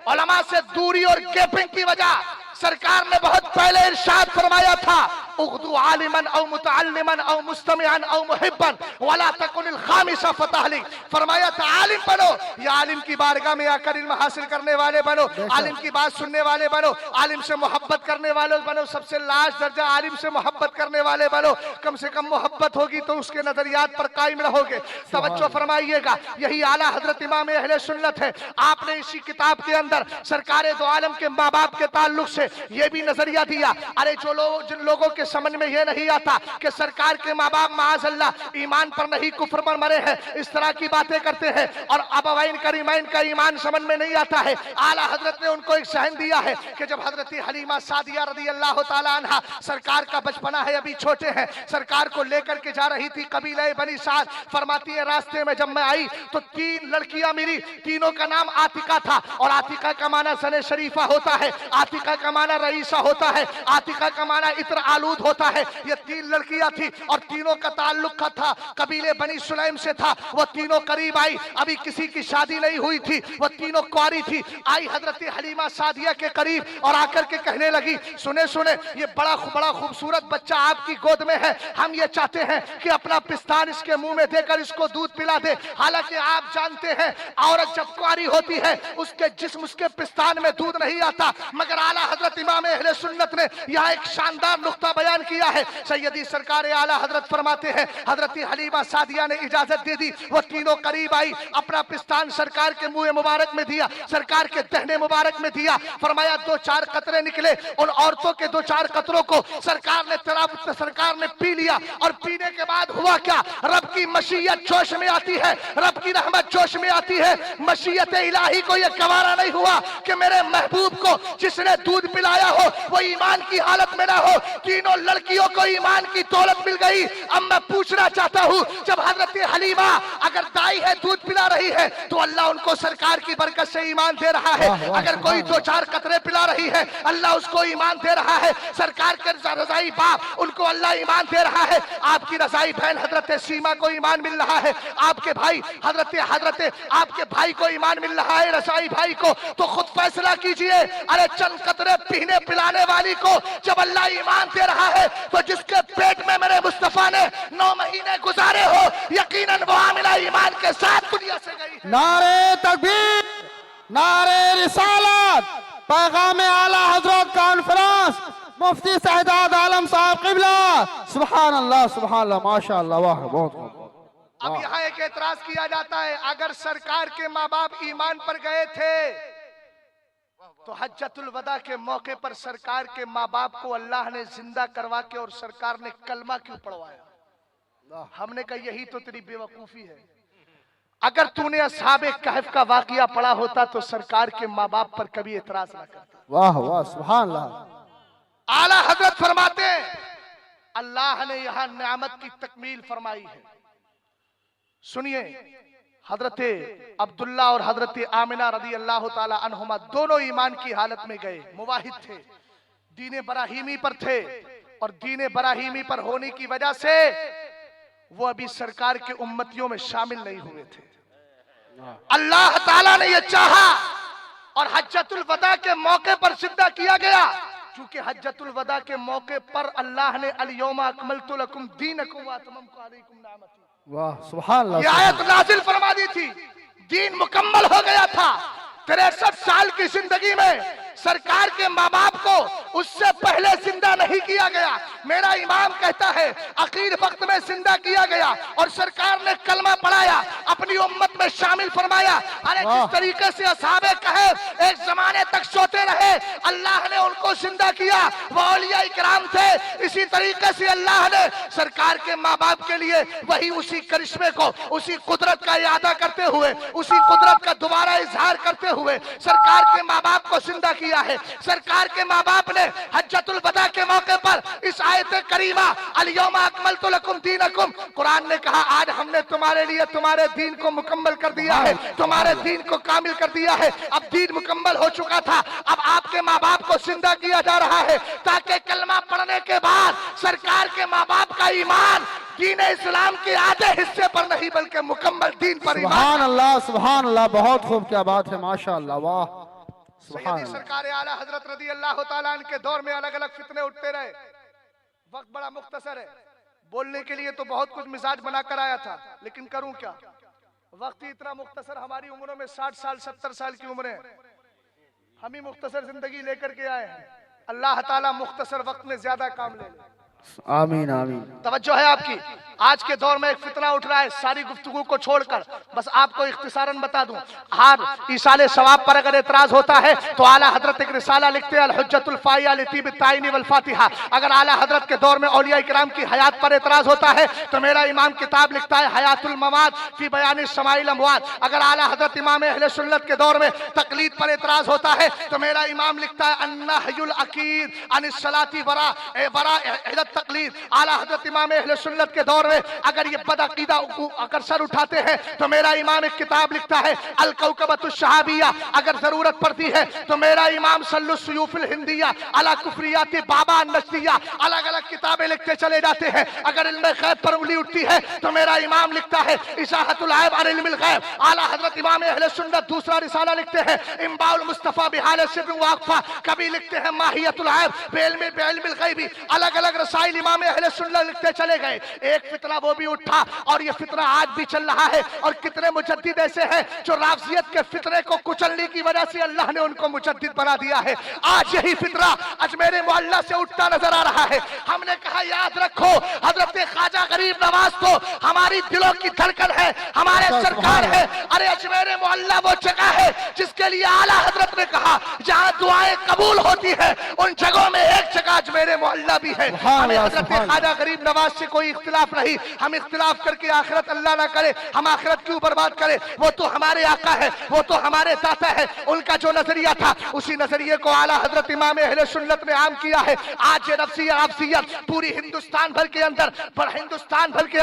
उलमा से दूरी और गैपिंग की वजह सरकार ने बहुत पहले इरशाद फरमाया था اغدو عالمن او متعلمن او مستمعن او محبن ولا تکن الخامسہ فتحلی، فرمایا تھا عالم بنو یا عالم کی بارگاہ میں آ کر علم حاصل کرنے والے بنو، عالم کی بات سننے والے بنو، عالم سے محبت کرنے والے بنو، سب سے لاش درجہ عالم سے محبت کرنے والے بنو، کم سے کم محبت ہوگی تو اس کے نظریات پر قائم رہو گے۔ توجہ فرمائیے گا، یہی اعلیٰ حضرت امام اہل سنت ہے۔ آپ نے اسی کتاب کے اندر سرکار دو عالم کے ماں باپ کے تعلق سے یہ بھی نظریہ دیا، ارے جن لوگوں کے سمجھ میں یہ نہیں آتا کہ سرکار کے ماں باپ معاذ اللہ ایمان پر نہیں کفر پر مرے ہیں، اس طرح کی باتیں کرتے ہیں، اور ابوین کریمین کا ایمان سمجھ میں نہیں آتا ہے، اعلیٰ حضرت نے ان کو ایک ذہن دیا ہے کہ جب حضرت حلیمہ سعدیہ رضی اللہ تعالیٰ عنہ سرکار کا بچپنا ہے، ابھی چھوٹے ہیں، سرکار کو لے کر کے جا رہی تھی قبیلہ بنی سعد، فرماتی ہے راستے میں جب میں آئی تو 3 لڑکیاں ملی، تینوں کا نام عاتقہ تھا، اور عاتقہ کا معنی زن شریفہ ہوتا ہے، عاتقہ کا معنی رئیسہ ہوتا ہے، عاتقہ کا معنی عطر آلود ہوتا ہے۔ یہ 3 لڑکیاں تھی اور تینوں کا تعلق تھا قبیلے بنی سلیم سے تھا، وہ تینوں قریب آئی، ابھی کسی کی شادی نہیں ہوئی تھی، وہ تینوں کواری تھی، آئی حضرت حلیمہ سعدیہ کے قریب اور آ کر کے کہنے لگی سنے یہ بڑا خوبصورت بچہ آپ کی گود میں ہے، ہم یہ چاہتے ہیں کہ اپنا پستان اس کے منہ میں دے کر اس کو دودھ پلا دے۔ حالانکہ آپ جانتے ہیں عورت جب کواری ہوتی ہے اس کے جسم اس کے پستان میں دودھ نہیں آتا، مگر اعلیٰ حضرت امام اہل سنت نے یہاں ایک شاندار نقطہ بیان کیا ہے۔ سیدی سرکار اعلیٰ حضرت فرماتے ہیں حضرت حلیمہ سعدیہ نے اجازت دے دی، وہ تینوں قریب آئی، اپنا پستان سرکار کے منہ مبارک میں دیا، سرکار کے دہنے مبارک میں دیا، فرمایا 2-4 قطرے نکلے، ان عورتوں کے 2-4 قطروں کو سرکار نے پی لیا، اور پینے کے بعد ہوا کیا، رب کی مشیت جوش میں آتی ہے، رب کی رحمت جوش میں آتی ہے، مشیت الہی کو یہ گوارا نہیں ہوا کہ میرے محبوب کو جس نے دودھ پلایا ہو وہ ایمان کی حالت میں نہ ہو۔ تینوں لڑکیوں کو ایمان کی دولت مل گئی۔ اب میں پوچھنا چاہتا ہوں، جب حضرت حلیمہ اگر دائی ہے دودھ پلا رہی ہے تو اللہ ان کو سرکار کی برکت سے ایمان دے رہا ہے، اگر کوئی 2-4 قطرے پلا رہی ہے اللہ اس کو ایمان دے رہا ہے، سرکار کے رضائی باپ ان کو اللہ ایمان دے رہا ہے، آپ کی رضائی بہن حضرت سیما کو ایمان مل رہا ہے، آپ کے بھائی حضرت آپ کے بھائی کو ایمان مل رہا ہے، رضائی بھائی کو، تو خود فیصلہ کیجئے، ارے چند قطرے پینے پلانے والی کو جب اللہ ایمان دے رہا ہے تو جس کے پیٹ میں میرے مصطفیٰ نے 9 مہینے گزارے ہو یقیناً وہ عاملہ ایمان کے ساتھ دنیا سے گئی۔ نعرہ تکبیر، نعرہ رسالت، پیغام اعلیٰ حضرت کانفرنس، مفتی سعداد عالم صاحب قبلہ، سبحان اللہ، ماشاءاللہ، واہ، بہت خوب۔ اب یہاں ایک اعتراض کیا جاتا ہے، اگر سرکار کے ماں باپ ایمان پر گئے تھے تو حجۃ الوداع کے موقع پر سرکار کے ماں باپ کو اللہ نے زندہ کروا کے اور سرکار نے کلمہ کیوں پڑھوایا؟ ہم نے کہا یہی تو تیری بے وقوفی ہے، اگر تو نے اصحاب کہف کا واقعہ پڑھا ہوتا تو سرکار کے ماں باپ پر کبھی اعتراض نہ کرتا۔ واہ واہ، سبحان اللہ۔ اعلیٰ حضرت فرماتے ہیں اللہ نے یہاں نعمت کی تکمیل فرمائی ہے۔ سنیے، حضرت عبداللہ اور حضرت آمنہ رضی اللہ تعالی عنہما دونوں ایمان کی حالت میں گئے، موحد تھے، دین ابراہیمی پر تھے، اور دین ابراہیمی پر ہونے کی وجہ سے وہ ابھی سرکار کے امتیوں میں شامل نہیں ہوئے تھے۔ اللہ تعالیٰ نے یہ چاہا اور حجۃ الوداع کے موقع پر زندہ کیا گیا، چونکہ حجۃ الوداع کے موقع پر اللہ نے الیوم اکملت لکم دینکم واتممت علیکم نعمتی، واہ، سبحان اللہ، یہ آیت نازل فرما دی تھی، دین مکمل ہو گیا تھا۔ 63 سال کی زندگی میں سرکار کے ماں باپ کو اس سے پہلے زندہ نہیں کیا گیا، میرا امام کہتا ہے اخیر وقت میں زندہ کیا گیا اور سرکار نے کلمہ پڑھایا، اپنی امت میں شامل فرمایا۔ ارے جس طریقے سے اصحاب کہف ایک زمانے تک سوتے رہے اللہ نے ان کو زندہ کیا، وہ اولیاء کرام تھے، اسی طریقے سے اللہ نے سرکار کے ماں باپ کے لیے وہی اسی کرشمے کو، اسی قدرت کا اعادہ کرتے ہوئے، اسی قدرت کا دوبارہ اظہار کرتے ہوئے سرکار کے ماں باپ کو زندہ کیا ہے۔ سرکار کے ماں باپ نے حجۃ الوداع کے موقع پر اس آیت کریمہ الیوم اکملت لکم دینکم، قرآن نے کہا آج ہم نے تمہارے لیے تمہارے دین کو مکمل کر دیا ہے، تمہارے دین کو کامل کر دیا ہے۔ اب دین مکمل ہو چکا تھا، اب آپ کے ماں باپ کو زندہ کیا جا رہا ہے تاکہ کلمہ پڑھنے کے بعد سرکار کے ماں باپ کا ایمان دین اسلام کے آدھے حصے پر نہیں بلکہ مکمل دین پر ایمان۔ سبحان اللہ، سبحان اللہ، بہت خوب، کیا بات ہے، ماشاءاللہ، واہ، سبحان سیدی اللہ۔ سرکار اعلیٰ حضرت رضی اللہ تعالیٰ عنہ کے دور میں الگ الگ فتنے اٹھتے رہے، وقت بڑا مختصر ہے، بولنے کے لیے تو بہت کچھ مزاج بنا کر آیا تھا، لیکن کروں کیا؟ وقت ہی اتنا مختصر، ہماری عمروں میں 60 سال 70 سال کی عمریں، ہم ہی مختصر زندگی لے کر کے آئے ہیں۔ اللہ تعالیٰ مختصر وقت میں زیادہ کام لے لے۔ آمین آمین۔ توجہ ہے آپ کی؟ آج کے دور میں ایک فتنہ اٹھ رہا ہے، ساری گفتگو کو چھوڑ کر بس آپ کو اختصاراً بتا دوں، ہر ایصال ثواب پر اگر اعتراض ہوتا ہے تو اعلیٰ حضرت ایک رسالہ لکھتے ہیں، الحجۃ الفائیہ لطیب التائین والفاتحہ۔ اگر اعلیٰ حضرت کے دور میں اولیاء کرام کی حیات پر اعتراض ہوتا ہے تو میرا امام کتاب لکھتا ہے حیات المواد فی بیان سماع الاموات۔ اگر اعلیٰ حضرت امام اہل سنت کے دور میں تقلید پر اعتراض ہوتا ہے تو میرا امام لکھتا ہے النہی العقید عن الصلاۃ وراء التقلید۔ اعلیٰ حضرت امام اہل سنت کے دور میں اگر یہ بدعقیدہ اگر سر اٹھاتے ہیں تو میرا امام ایک کتاب لکھتا ہے الکوکبۃ الشہابیہ۔ اگر ضرورت پڑتی ہے تو میرا امام صلی السیوف الہندیہ علی کفریات بابا النجدیہ، الگ الگ کتابیں لکھتے چلے جاتے ہیں۔ اگر علم غیب پر انگلی اٹھتی ہے تو میرا امام لکھتا ہے ازاحۃ العیب عن علم الغیب۔ اعلیٰ حضرت امام اہل سنت دوسرا رسالہ لکھتے ہیں انباء المصطفیٰ بحال سر واقفہ، کبھی لکھتے ہیں ماہیت العیب بعلم الغیب۔ الگ الگ رسائل امام اہل سنت لکھتے چلے گئے۔ ایک فتنہ وہ بھی اٹھا اور یہ فتنہ آج بھی چل رہا ہے، اور کتنے مجدد ایسے ہیں جو رافضیت کے فتنے کو کچلنے کی وجہ سے اللہ نے ان کو مجدد بنا دیا ہے۔ آج یہی فتنہ اجمیر معلیٰ سے اٹھتا نظر آ رہا ہے۔ ہم نے کہا یاد رکھو حضرت خواجہ غریب نواز تو ہماری دلوں کی دھڑکن ہے، ہمارے سرکار ہے۔ ارے اجمیر معلیٰ وہ جگہ ہے جس کے لیے اعلیٰ حضرت نے کہا جہاں دعائیں قبول ہوتی ہیں ان جگہوں میں ایک جگہ اجمیر معلیٰ بھی ہے۔ ہمیں حضرت خواجہ غریب نواز سے کوئی اختلاف نہیں، ہم اختلاف کر کے آخرت اللہ نہ کرے، ہم آخرت کیوں برباد کرے؟ وہ تو ہمارے آقا ہے، وہ تو ہمارے داتا ہے۔ ان کا جو نظریہ تھا اسی نظریے کو اعلیٰ حضرت امام اہل سنت نے عام کیا ہے۔ آج یہ نفسیہ آفسیت پوری ہندوستان بھر کے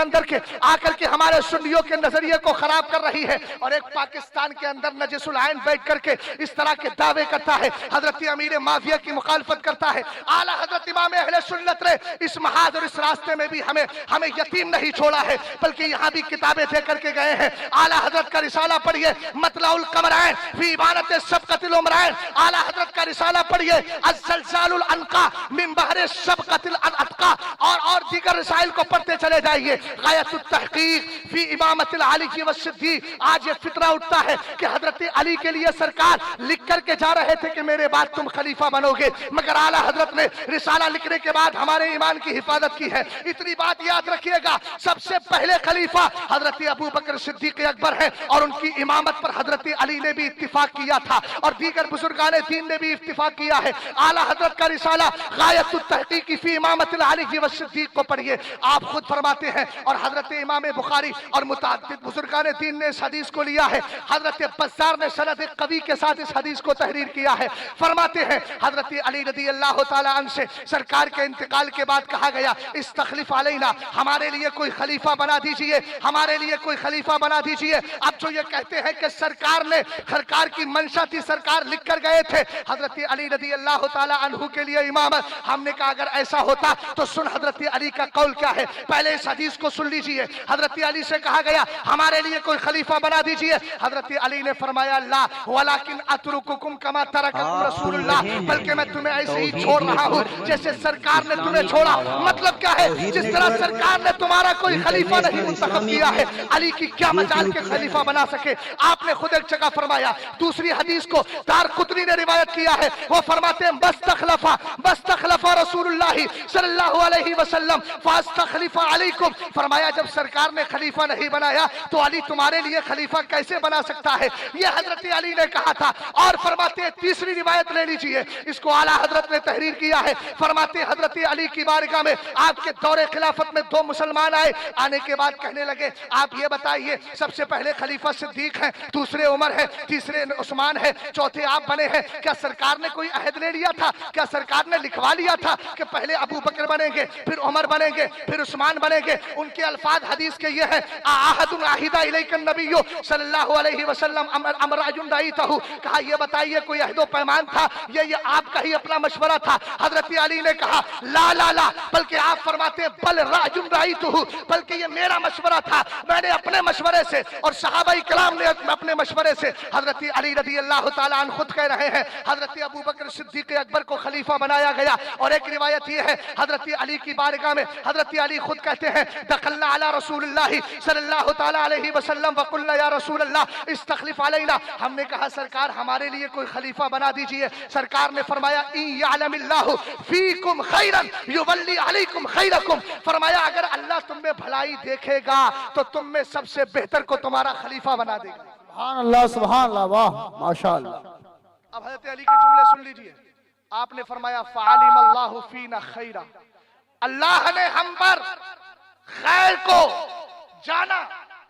اندر کے آ کر کے ہمارے سنیوں کے نظریے کو خراب کر رہی ہے، اور ایک پاکستان کے اندر نجس العین بیٹھ کر کے اس طرح کے دعوے کرتا ہے، حضرت امیر معاویہ کی مخالفت کرتا ہے۔ اعلیٰ حضرت امام اہل سنت نے اس محاذ اور اس راستے میں بھی ہمیں یتیم نہیں چھوڑا ہے، بلکہ یہاں بھی کتابیں دے کر کے گئے ہیں۔ اعلیٰ حضرت کا رسالہ پڑھیے مطلع القمرین فی عبارت سبقۃ العمرین، اعلیٰ حضرت کا رسالہ پڑھیے الزلزال العنقا من بحر سبقۃ الاتقا، اور دیگر رسائل کو پڑھتے چلے جائیے۔ غایت التحقیق فی امامت العلی والصدیق۔ آج یہ فتنہ اٹھتا ہے کہ حضرت علی کے لیے سرکار لکھ کر کے جا رہے تھے کہ میرے بعد تم خلیفہ بنو گے، مگر اعلیٰ حضرت نے رسالہ لکھنے کے بعد ہمارے ایمان کی حفاظت کی ہے۔ اتنی بات یاد رکھیے گا، سب سے پہلے خلیفہ حضرت ابو بکر صدیق اکبر ہے، اور ان کی امامت پر حضرت علی نے بھی اتفاق کیا تھا، اور دیگر بزرگان دین نے بھی اتفاق کیا ہے۔ اعلیٰ حضرت کا رسالہ غایت التحقیق فی امامت العلی والصدیق کو پڑھیے، آپ خود فرماتے ہیں، اور حضرت امام بخاری اور متعدد بزرگان دین نے اس حدیث کو لیا ہے۔ حضرت بزار نے سند قوی کے ساتھ اس حدیث کو تحریر کیا ہے۔ فرماتے ہیں حضرت علی رضی اللہ تعالیٰ عنہ سے سرکار کے انتقال کے بعد کہا گیا استخلف علینا، ہمارے لیے کوئی خلیفہ بنا دیجئے، ہمارے لیے کوئی خلیفہ بنا دیجئے۔ اب جو یہ کہتے ہیں کہ سرکار کی منشا تھی، سرکار لکھ کر گئے تھے حضرت علی رضی اللہ تعالیٰ عنہ کے لیے امامت، ہم نے کہا اگر ایسا ہوتا تو سن حضرت علی کا قول کیا ہے، پہلے اس حدیث کو سن لیجئے۔ حضرت علی سے کہا گیا ہمارے لیے کوئی خلیفہ بنا دیجئے، حضرت علی نے فرمایا لا ولکن اترککم کما ترککم رسول اللہ، بلکہ میں تمہیں ایسے ہی چھوڑ رہا ہوں جیسے سرکار نے تمہیں چھوڑا۔ مطلب کیا ہے؟ جس طرح سرکار نے تمہارا کوئی خلیفہ نہیں منتخب کیا ہے، علی کی کیا مجال کے خلیفہ بنا سکے؟ آپ نے خود ایک جگہ فرمایا، دوسری حدیث کو دارقطنی نے روایت کیا ہے، وہ فرماتے ہیں بستخلف رسول اللہ صلی اللہ علیہ وسلم فاستخلف علیکم، فرمایا جب سرکار نے خلیفہ نہیں بنایا تو علی تمہارے لیے خلیفہ کیسے بنا سکتا ہے؟ یہ حضرت علی نے کہا تھا۔ اور فرماتے ہیں تیسری روایت لے لیجئے، اس کو اعلیٰ حضرت نے تحریر کیا ہے، فرماتے ہیں حضرت علی کی بارگاہ میں آپ کے دور خلافت میں دو مسلمان آئے، آنے کے بعد کہنے لگے آپ یہ بتائیے سب سے پہلے خلیفہ صدیق ہیں، دوسرے عمر ہے، تیسرے عثمان ہے، چوتھے آپ بنے ہیں، کیا سرکار نے کوئی عہد لے لیا تھا؟ کیا سرکار نے لکھوا لیا تھا کہ پہلے ابو بکر بنیں گے، پھر عمر بنیں گے، پھر عثمان بنیں گے؟ ان کے الفاظ حدیث کے یہ ہے احد عہد الیک النبی صلی اللہ علیہ وسلم امر رجل رأیتہ، کہا یہ بتائیے کوئی عہد و پیمان تھا، یہ آپ کا ہی اپنا مشورہ تھا؟ حضرت علی نے کہا لا لا لا، بلکہ آپ فرماتے ہیں بل رجل रअयतुहु, बल्कि ये मेरा मशवरा था, मैंने अपने मशवरे से और सहाबा इकराम ने अपने मशवरे से। हजरत अली रदी अल्लाह ताला अन्हु खुद कह रहे हैं हजरत अबू बकर सिद्दीक अकबर को खलीफा बनाया गया। और एक रिवायत ये है हजरत अली की बारगाह में हजरत अली खुद कहते हैं दखलना अला रसूलुल्लाह सल्लल्लाहु ताला अलैहि वसल्लम वकुल्ना या रसूल अल्लाह इस्तखलिफ अलैना, हमने कहा सरकार हमारे लिए कोई खलीफा बना दीजिए। सरकार ने फरमाया इन यअलमिल्लाहु फीकुम खैरन युवल्ली अलैकुम खैरकुम, फरमाया अगर अल्लाह तुम में भलाई देखेगा तो तुम में सबसे बेहतर को तुम्हारा खलीफा बना देगा। सुभान अल्लाह, सुभान अल्लाह, वाह माशाअल्लाह। अब हजरत अली के जुमले सुन लीजिए। आपने फरमाया फ़अलिम अल्लाहु फीना खैरा, अल्लाह ने हम पर खैर को जाना,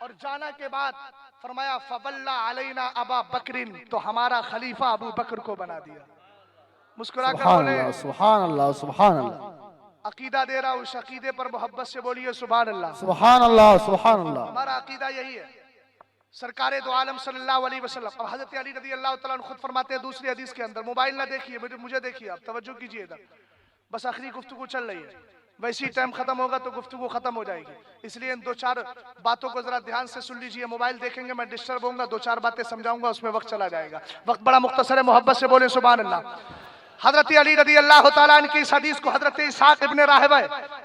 और जाना के बाद फरमाया फवल्ला अलैना अबा बकरिन, तो हमारा खलीफा अबू बकर को बना दिया। मुस्कुरा कर बोले सुभान अल्लाह, सुभान अल्लाह। अकीदा दे रहा हूं, उस अकीदे पर मोहब्बत से बोलिए सुभान अल्लाह, सुभान अल्लाह, सुभान अल्लाह। हमारा अकीदा यही है। सरकारे दो आलम सल्लल्लाहु अलैहि वसल्लम, अब हजरत अली रज़ी अल्लाह तआला अन्हु खुद फरमाते हैं दूसरी हदीस के अंदर, मोबाइल ना देखिए, मुझे देखिए, आप तवज्जो कीजिए इधर, बस आखिरी गुफ्तगू चल रही है, वैसे ही टाइम खत्म होगा तो गुफ्तगू खत्म हो जाएगी, इसलिए इन दो चार बातों को जरा ध्यान से सुन लीजिए। मोबाइल देखेंगे मैं डिस्टर्ब होऊंगा, दो चार बातें समझाऊंगा, उसमें वक्त चला जाएगा। वक्त बड़ा मुख्तसर है, मोहब्बत से बोले सुभान अल्लाह। हजरत अली रज़ी अल्लाह तआला अन्हु की इस हदीस को हजरत इस्हाक इब्ने राहबे,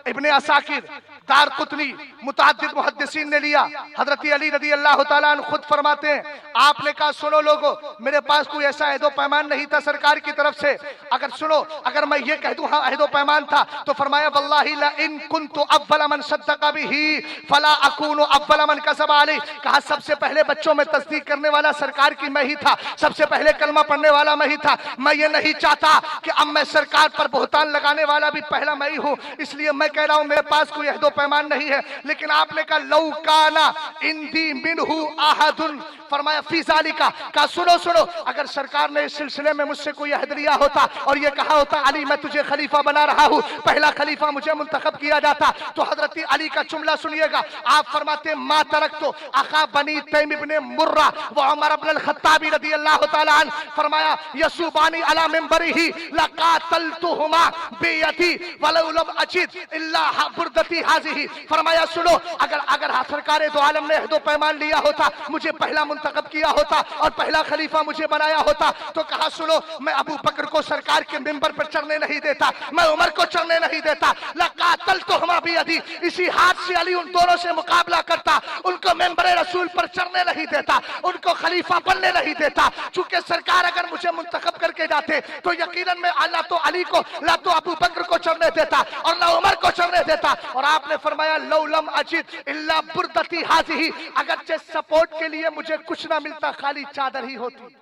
इब्ने असाकिर, दारकुतनी, मुतअद्दिद मुहद्दिसीन ने लिया। हजरत अली रज़ी अल्लाह तआला अन्हु खुद फरमाते हैं आपने कहा सुनो लोगो, मेरे पास कोई ऐसा अहदो पैमान नहीं था सरकार की तरफ से, अगर सुनो अगर मैं ये कह दूं हाँ अहदो पैमान था, तो फरमाया वल्लाहि ला इन कुन्तु अव्वल मन सद्दक़ बिही फला अकूनु अव्वल मन कसब अलैहि, कहा सबसे पहले बच्चों में तस्दीक करने वाला सरकार की मैं ही था, सबसे पहले कलमा पढ़ने वाला मैं ही था। मैं ये नहीं चाहता कि अब मैं सरकार पर बहुतान लगाने वाला भी पहला मैं ही हूं, इसलिए मैं कह रहा हूं मेरे पास कोई अहदो पैमान नहीं है। लेकिन आपने कहा लौ काना इंदी मिनहु अहदुन, फरमाया फी ज़ालिका, कहा सुनो सुनो अगर सरकार ने इस सिलसिले में मुझसे कोई अहद लिया होता और ये कहा होता अली मैं तुझे खलीफा बना रहा हूं, पहला खलीफा मुझे मुंतखब किया जाता, तो हजरत अली का जुमला सुनिएगा। आप फरमाते मा तरक्तु अखा बनी तैम इब्ने मुर्रा व उमर इब्न अल-खत्ताब रज़ी अल्लाह तआला अन्हु, फरमाया यसुबानी अला मिंबरिही लकातलतुहुमा बियदी वलौ लम अजिद इल्ला बुरदती हाज़िही, फरमाया सुनो अगर सरकार दो आलम ने अहदो पैमान लिया होता, मुझे पहला मुंतखब किया होता और पहला खलीफा मुझे बनाया होता, तो कहा सुनो मैं अबू बकर को सरकार के मिंबर पर चढ़ने नहीं देता, मैं उमर को चढ़ने नहीं देता, लकातलतुहुमा बियदी, इसी हाथ से अली उन दोनों से मुकाबला करता, उनको मिंबर रसूल पर चढ़ने नहीं देता, उनको खलीफा बनने नहीं देता। चूंकि सरकार अगर मुझे मुंतखब करके जाते तो यकीनन मैं अल्लाह तो अली को ला तो अबू बकर को चढ़ने देता और ना उमर को चढ़ने देता। और आपने फरमाया लौ लम अजिद इल्ला बुरदती हाज़िही, अगरचे सपोर्ट के लिए मुझे कुछ ना मिलता खाली चादर ही होती।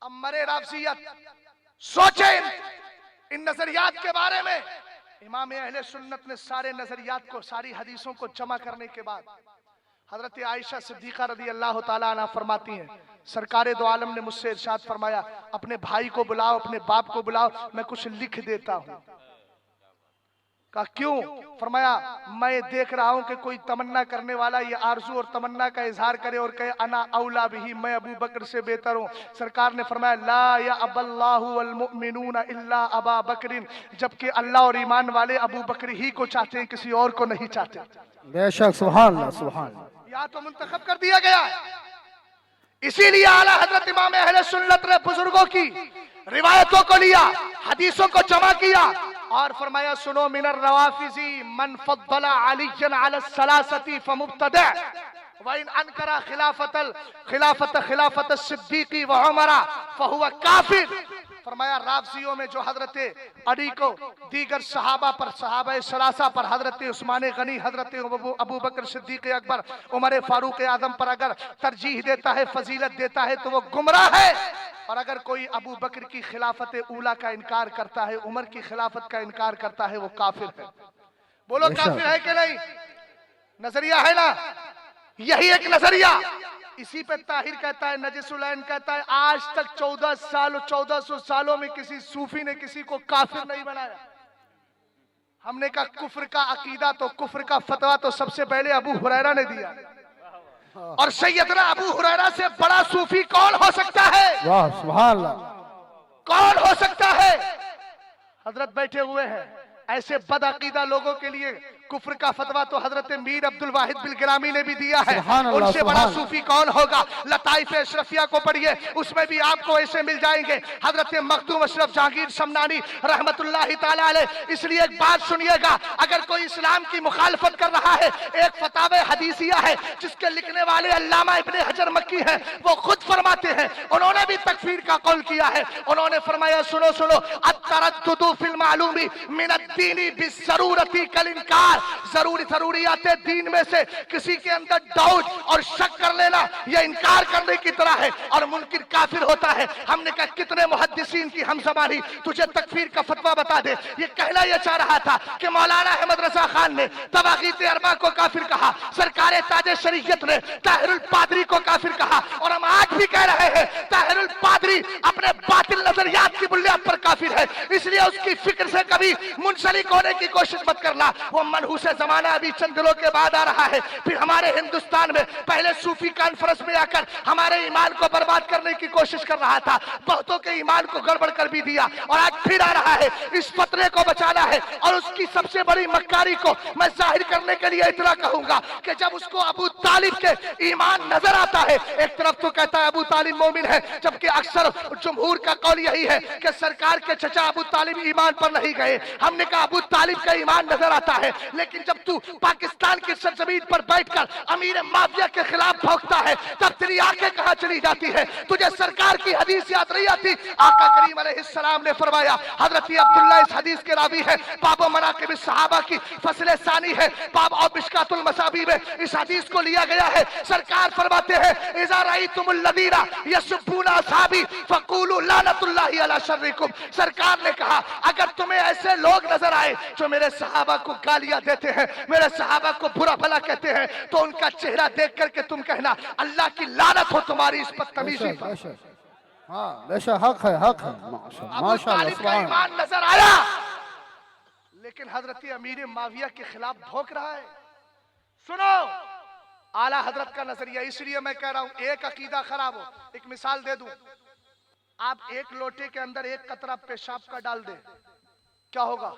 अब मरे राफजियत सोचे इन नजरियात के बारे में। इमाम अहले सुन्नत ने सारे नजरियात को सारी हदीसों को जमा करने के बाद हजरत आयशा सिद्दीक़ा रज़ी अल्लाह तआला अन्हा फरमाती हैं सरकारे दो आलम ने मुझसे इरशाद फरमाया अपने भाई को बुलाओ, अपने बाप को बुलाओ, मैं कुछ लिख देता हूं। कहा क्यों? फरमाया मैं देख रहा हूं कि कोई तमन्ना करने वाला ये आरजू और तमन्ना का इजहार करे और कहे अना औला बिही, मैं अबू बकर से बेहतर हूं। सरकार ने फरमाया ला या अबल्लाहु वल मुमिनून इल्ला अबा बकरिन, जबकि अल्लाह और ईमान वाले अबू बकर ही को चाहते हैं, किसी और को नहीं चाहते। बेशक सुभान अल्लाह, सुभान अल्लाह। या तो मुंतखब कर दिया गया है, इसीलिए आला हजरत इमाम अहले सुन्नत ने बुजुर्गों की रिवायतों को लिया, हदीसों को जमा किया और फरमाया सुनो मिनर रवाफिजी मन फद्दला अलीयन अला सलासती फमुब्तदा व इन अनकरा खिलाफत सिद्दीकी व उमरा फहुवा काफिर। फरमाया राफजियों में जो हजरत अली को दीगर सहाबा पर, सहाबा सलासा पर, हजरत उस्मान गनी, हजरत अबू बकर सिद्दीक अकबर, उमर फारूक आजम पर अगर तरजीह देता है, फजीलत देता है तो वो गुमराह है। और अगर कोई अबू बकर की खिलाफत ऊला का इनकार करता है, उमर की खिलाफत का इनकार करता है, वो काफिर है। बोलो काफिर है कि नहीं? नजरिया है ना, यही एक नजरिया। इसी पे ताहिर कहता है, नजसुलैन कहता है आज तक 1400 सालों में किसी सूफी ने किसी को काफिर नहीं बनाया। हमने कहा कुफ्र का अकीदा तो कुफ्र का फतवा तो सबसे पहले अबू हुरैरा ने दिया, और सैयदना अबू हुरैरा से बड़ा सूफी कौन हो सकता है? वाह सुभान अल्लाह। कौन हो सकता है? حضرت بیٹھے ہوئے ہیں، ایسے بدعقیدہ لوگوں کے لیے کفر کا فتویٰ تو حضرت میر عبد الواحد بالگرامی نے بھی دیا ہے۔ سبحان اللہ، ان سے بڑا سبحان صوفی کون ہوگا؟ لطائف اشرفیہ کو پڑھیے، اس میں بھی آپ کو ایسے مل جائیں گے۔ حضرت مخدوم اشرف جہانگیر شمنانی رحمت اللہ تعالی علیہ، اس لیے ایک بات سنیے گا، اگر کوئی اسلام کی مخالفت کر رہا ہے، ایک فتاوی حدیثیہ ہے جس کے لکھنے والے علامہ ابن حجر مکی ہیں، وہ خود فرماتے ہیں، انہوں نے بھی تکفیر کا قول کیا ہے۔ انہوں نے فرمایا سنو التردد فی المعلوم من الدین بالضرورت کالانکار، ضروریات دین میں سے کسی کے اندر ڈاؤٹ اور شک کر لینا یہ انکار کرنے کی طرح ہے، اور منکر کافر ہوتا ہے۔ ہم نے کہا کتنے محدثین کی ہم زبانی تجھے تکفیر کا فتویٰ بتا دے۔ یہ کہنا یہ چاہ رہا تھا کہ مولانا احمد رضا خان نے طواغیت اربعہ کو کافر کہا، سرکار تاج شریعت نے طاہر الپادری کو کافر کہا، اور ہم آج بھی کہہ رہے ہیں طاہر الپادری اپنے باطل نظریات کی بنیاد پر کافر ہے، اس لیے اس کی فکر سے کبھی منسلک ہونے کی کوشش مت کرنا۔ وہ منحوس زمانہ ابھی چند دنوں کے بعد آ رہا ہے، پھر ہمارے ہندوستان میں پہلے صوفی کانفرنس میں آ کر ہمارے ایمان کو برباد کرنے کی کوشش کر رہا تھا، بہتوں کے ایمان کو گڑبڑ کر بھی دیا، اور آج پھر آ رہا ہے۔ اس فتنے کو بچانا ہے، اور اس کی سب سے بڑی مکاری کو میں ظاہر کرنے کے لیے اتنا کہوں گا کہ جب اس کو ابو طالب کے ایمان نظر آتا ہے، ایک طرف تو کہتا ہے ابو طالب مومن ہے، جبکہ اکثر جمہور کا قول یہی ہے کہ سرکار کے چچا ابو طالب ایمان پر نہیں گئے۔ ہم نے کہا ابو طالب کا ایمان نظر آتا ہے، لیکن جب تو پاکستان کی سرزمین پر بیٹھ کر امیر معاویہ کے خلاف بھونکتا ہے، تب تیری آنکھیں کہاں چلی جاتی ہے؟ تجھے سرکار کی حدیث یاد نہیں آتی؟ آقا کریم علیہ السلام نے فرمایا، حضرت عبداللہ اس حدیث کے راوی ہے، باب مناقب الصحابہ کی فصل ثانی ہے، باب اور مشکات المصابیح میں اس حدیث کو لیا گیا ہے۔ سرکار فرماتے ہیں اذا رأیتم الذین یسبون اصحابی فقولوا لعنت اللہ علی شرکم۔ سرکار نے کہا اگر تمہیں ایسے لوگ نظر آئے جو میرے صحابہ کو گالیاں دیتے ہیں، میرے صحابہ کو برا بھلا کہتے ہیں، تو ان کا چہرہ دیکھ کر کے تم کہنا اللہ کی لعنت ہو تمہاری اس بدتمیزی پر۔ ہاں بے شک حق ہے، حق ہے، ابو ماشاء اللہ، طالب کا سبحان اللہ۔ ایمان نظر آیا، لیکن حضرت امیر معاویہ کے خلاف بھونک رہا ہے۔ سنو اعلیٰ حضرت کا نظریہ، اس لیے میں کہہ رہا ہوں ایک عقیدہ خراب ہو، ایک مثال دے دوں، آپ ایک لوٹے کے اندر ایک قطرہ پیشاب کا ڈال دیں، کیا ہوگا؟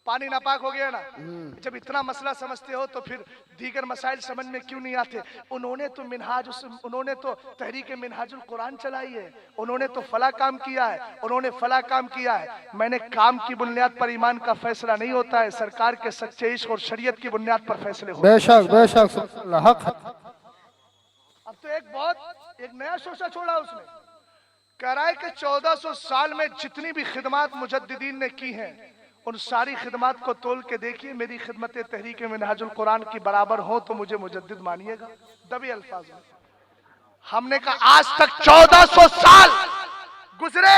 پانی ناپاک ہو گیا نا؟ جب اتنا مسئلہ سمجھتے ہو تو پھر دیگر مسائل سمجھ میں کیوں نہیں آتے؟ انہوں نے تو تحریک منہاج القرآن چلائی ہے، انہوں نے تو فلاں کام کیا ہے، انہوں نے فلاں کام کیا ہے۔ میں نے کام کی بنیاد پر ایمان کا فیصلہ نہیں ہوتا ہے، سرکار کے سچے عشق اور شریعت کی بنیاد پر فیصلے ہوتے ہیں۔ بے شک بے شک، سبحان اللہ، حق ہے۔ اب تو ایک نیا شوشہ چھوڑا اس نے، کہہ رہا ہے کہ 1400 سال میں جتنی بھی خدمات مجددین نے کی ہیں، ان ساری خدمات کو تول کے دیکھیے، میری خدمت تحریک منہاج القرآن کی برابر ہو تو مجھے مجدد مانیے گا۔ دبی الفاظ میں ہم نے کہا آج تک 1400 سال گزرے،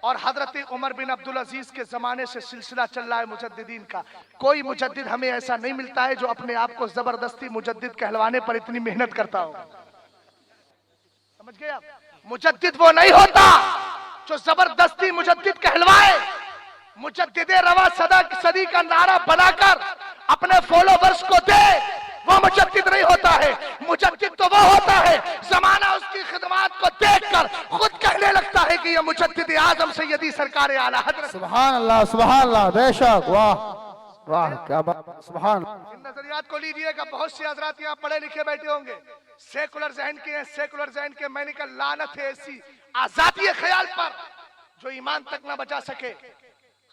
اور حضرت عمر بن عبدالعزیز کے زمانے سے سلسلہ چل رہا ہے مجددین کا، کوئی مجدد ہمیں ایسا نہیں ملتا ہے جو اپنے آپ کو زبردستی مجدد کہلوانے پر اتنی محنت کرتا ہو۔ سمجھ گئے آپ؟ مجدد وہ نہیں ہوتا جو زبردستی مجدد کہلوائے، مجدد روا صدی کا نعرہ بنا کر اپنے فالوورز کو دے، وہ مجدد نہیں ہوتا ہے۔ مجدد تو وہ ہوتا ہے زمانہ اس کی خدمات کو دیکھ کر خود کہنے لگتا ہے کہ یہ مجدد اعظم سیدی سرکار اعلیٰ حضرت۔ سبحان اللہ، سبحان اللہ، بے شک، واہ واہ کیا بات، سبحان اللہ۔ ان نظریات کو لیجئے گا، بہت سے حضرات یہاں پڑھے لکھے بیٹھے ہوں گے، سیکولر ذہن کے ہیں، سیکولر ذہن کے، میں نے کہا لعنت ہے ایسی آزادی خیال پر جو ایمان تک نہ بچا سکے۔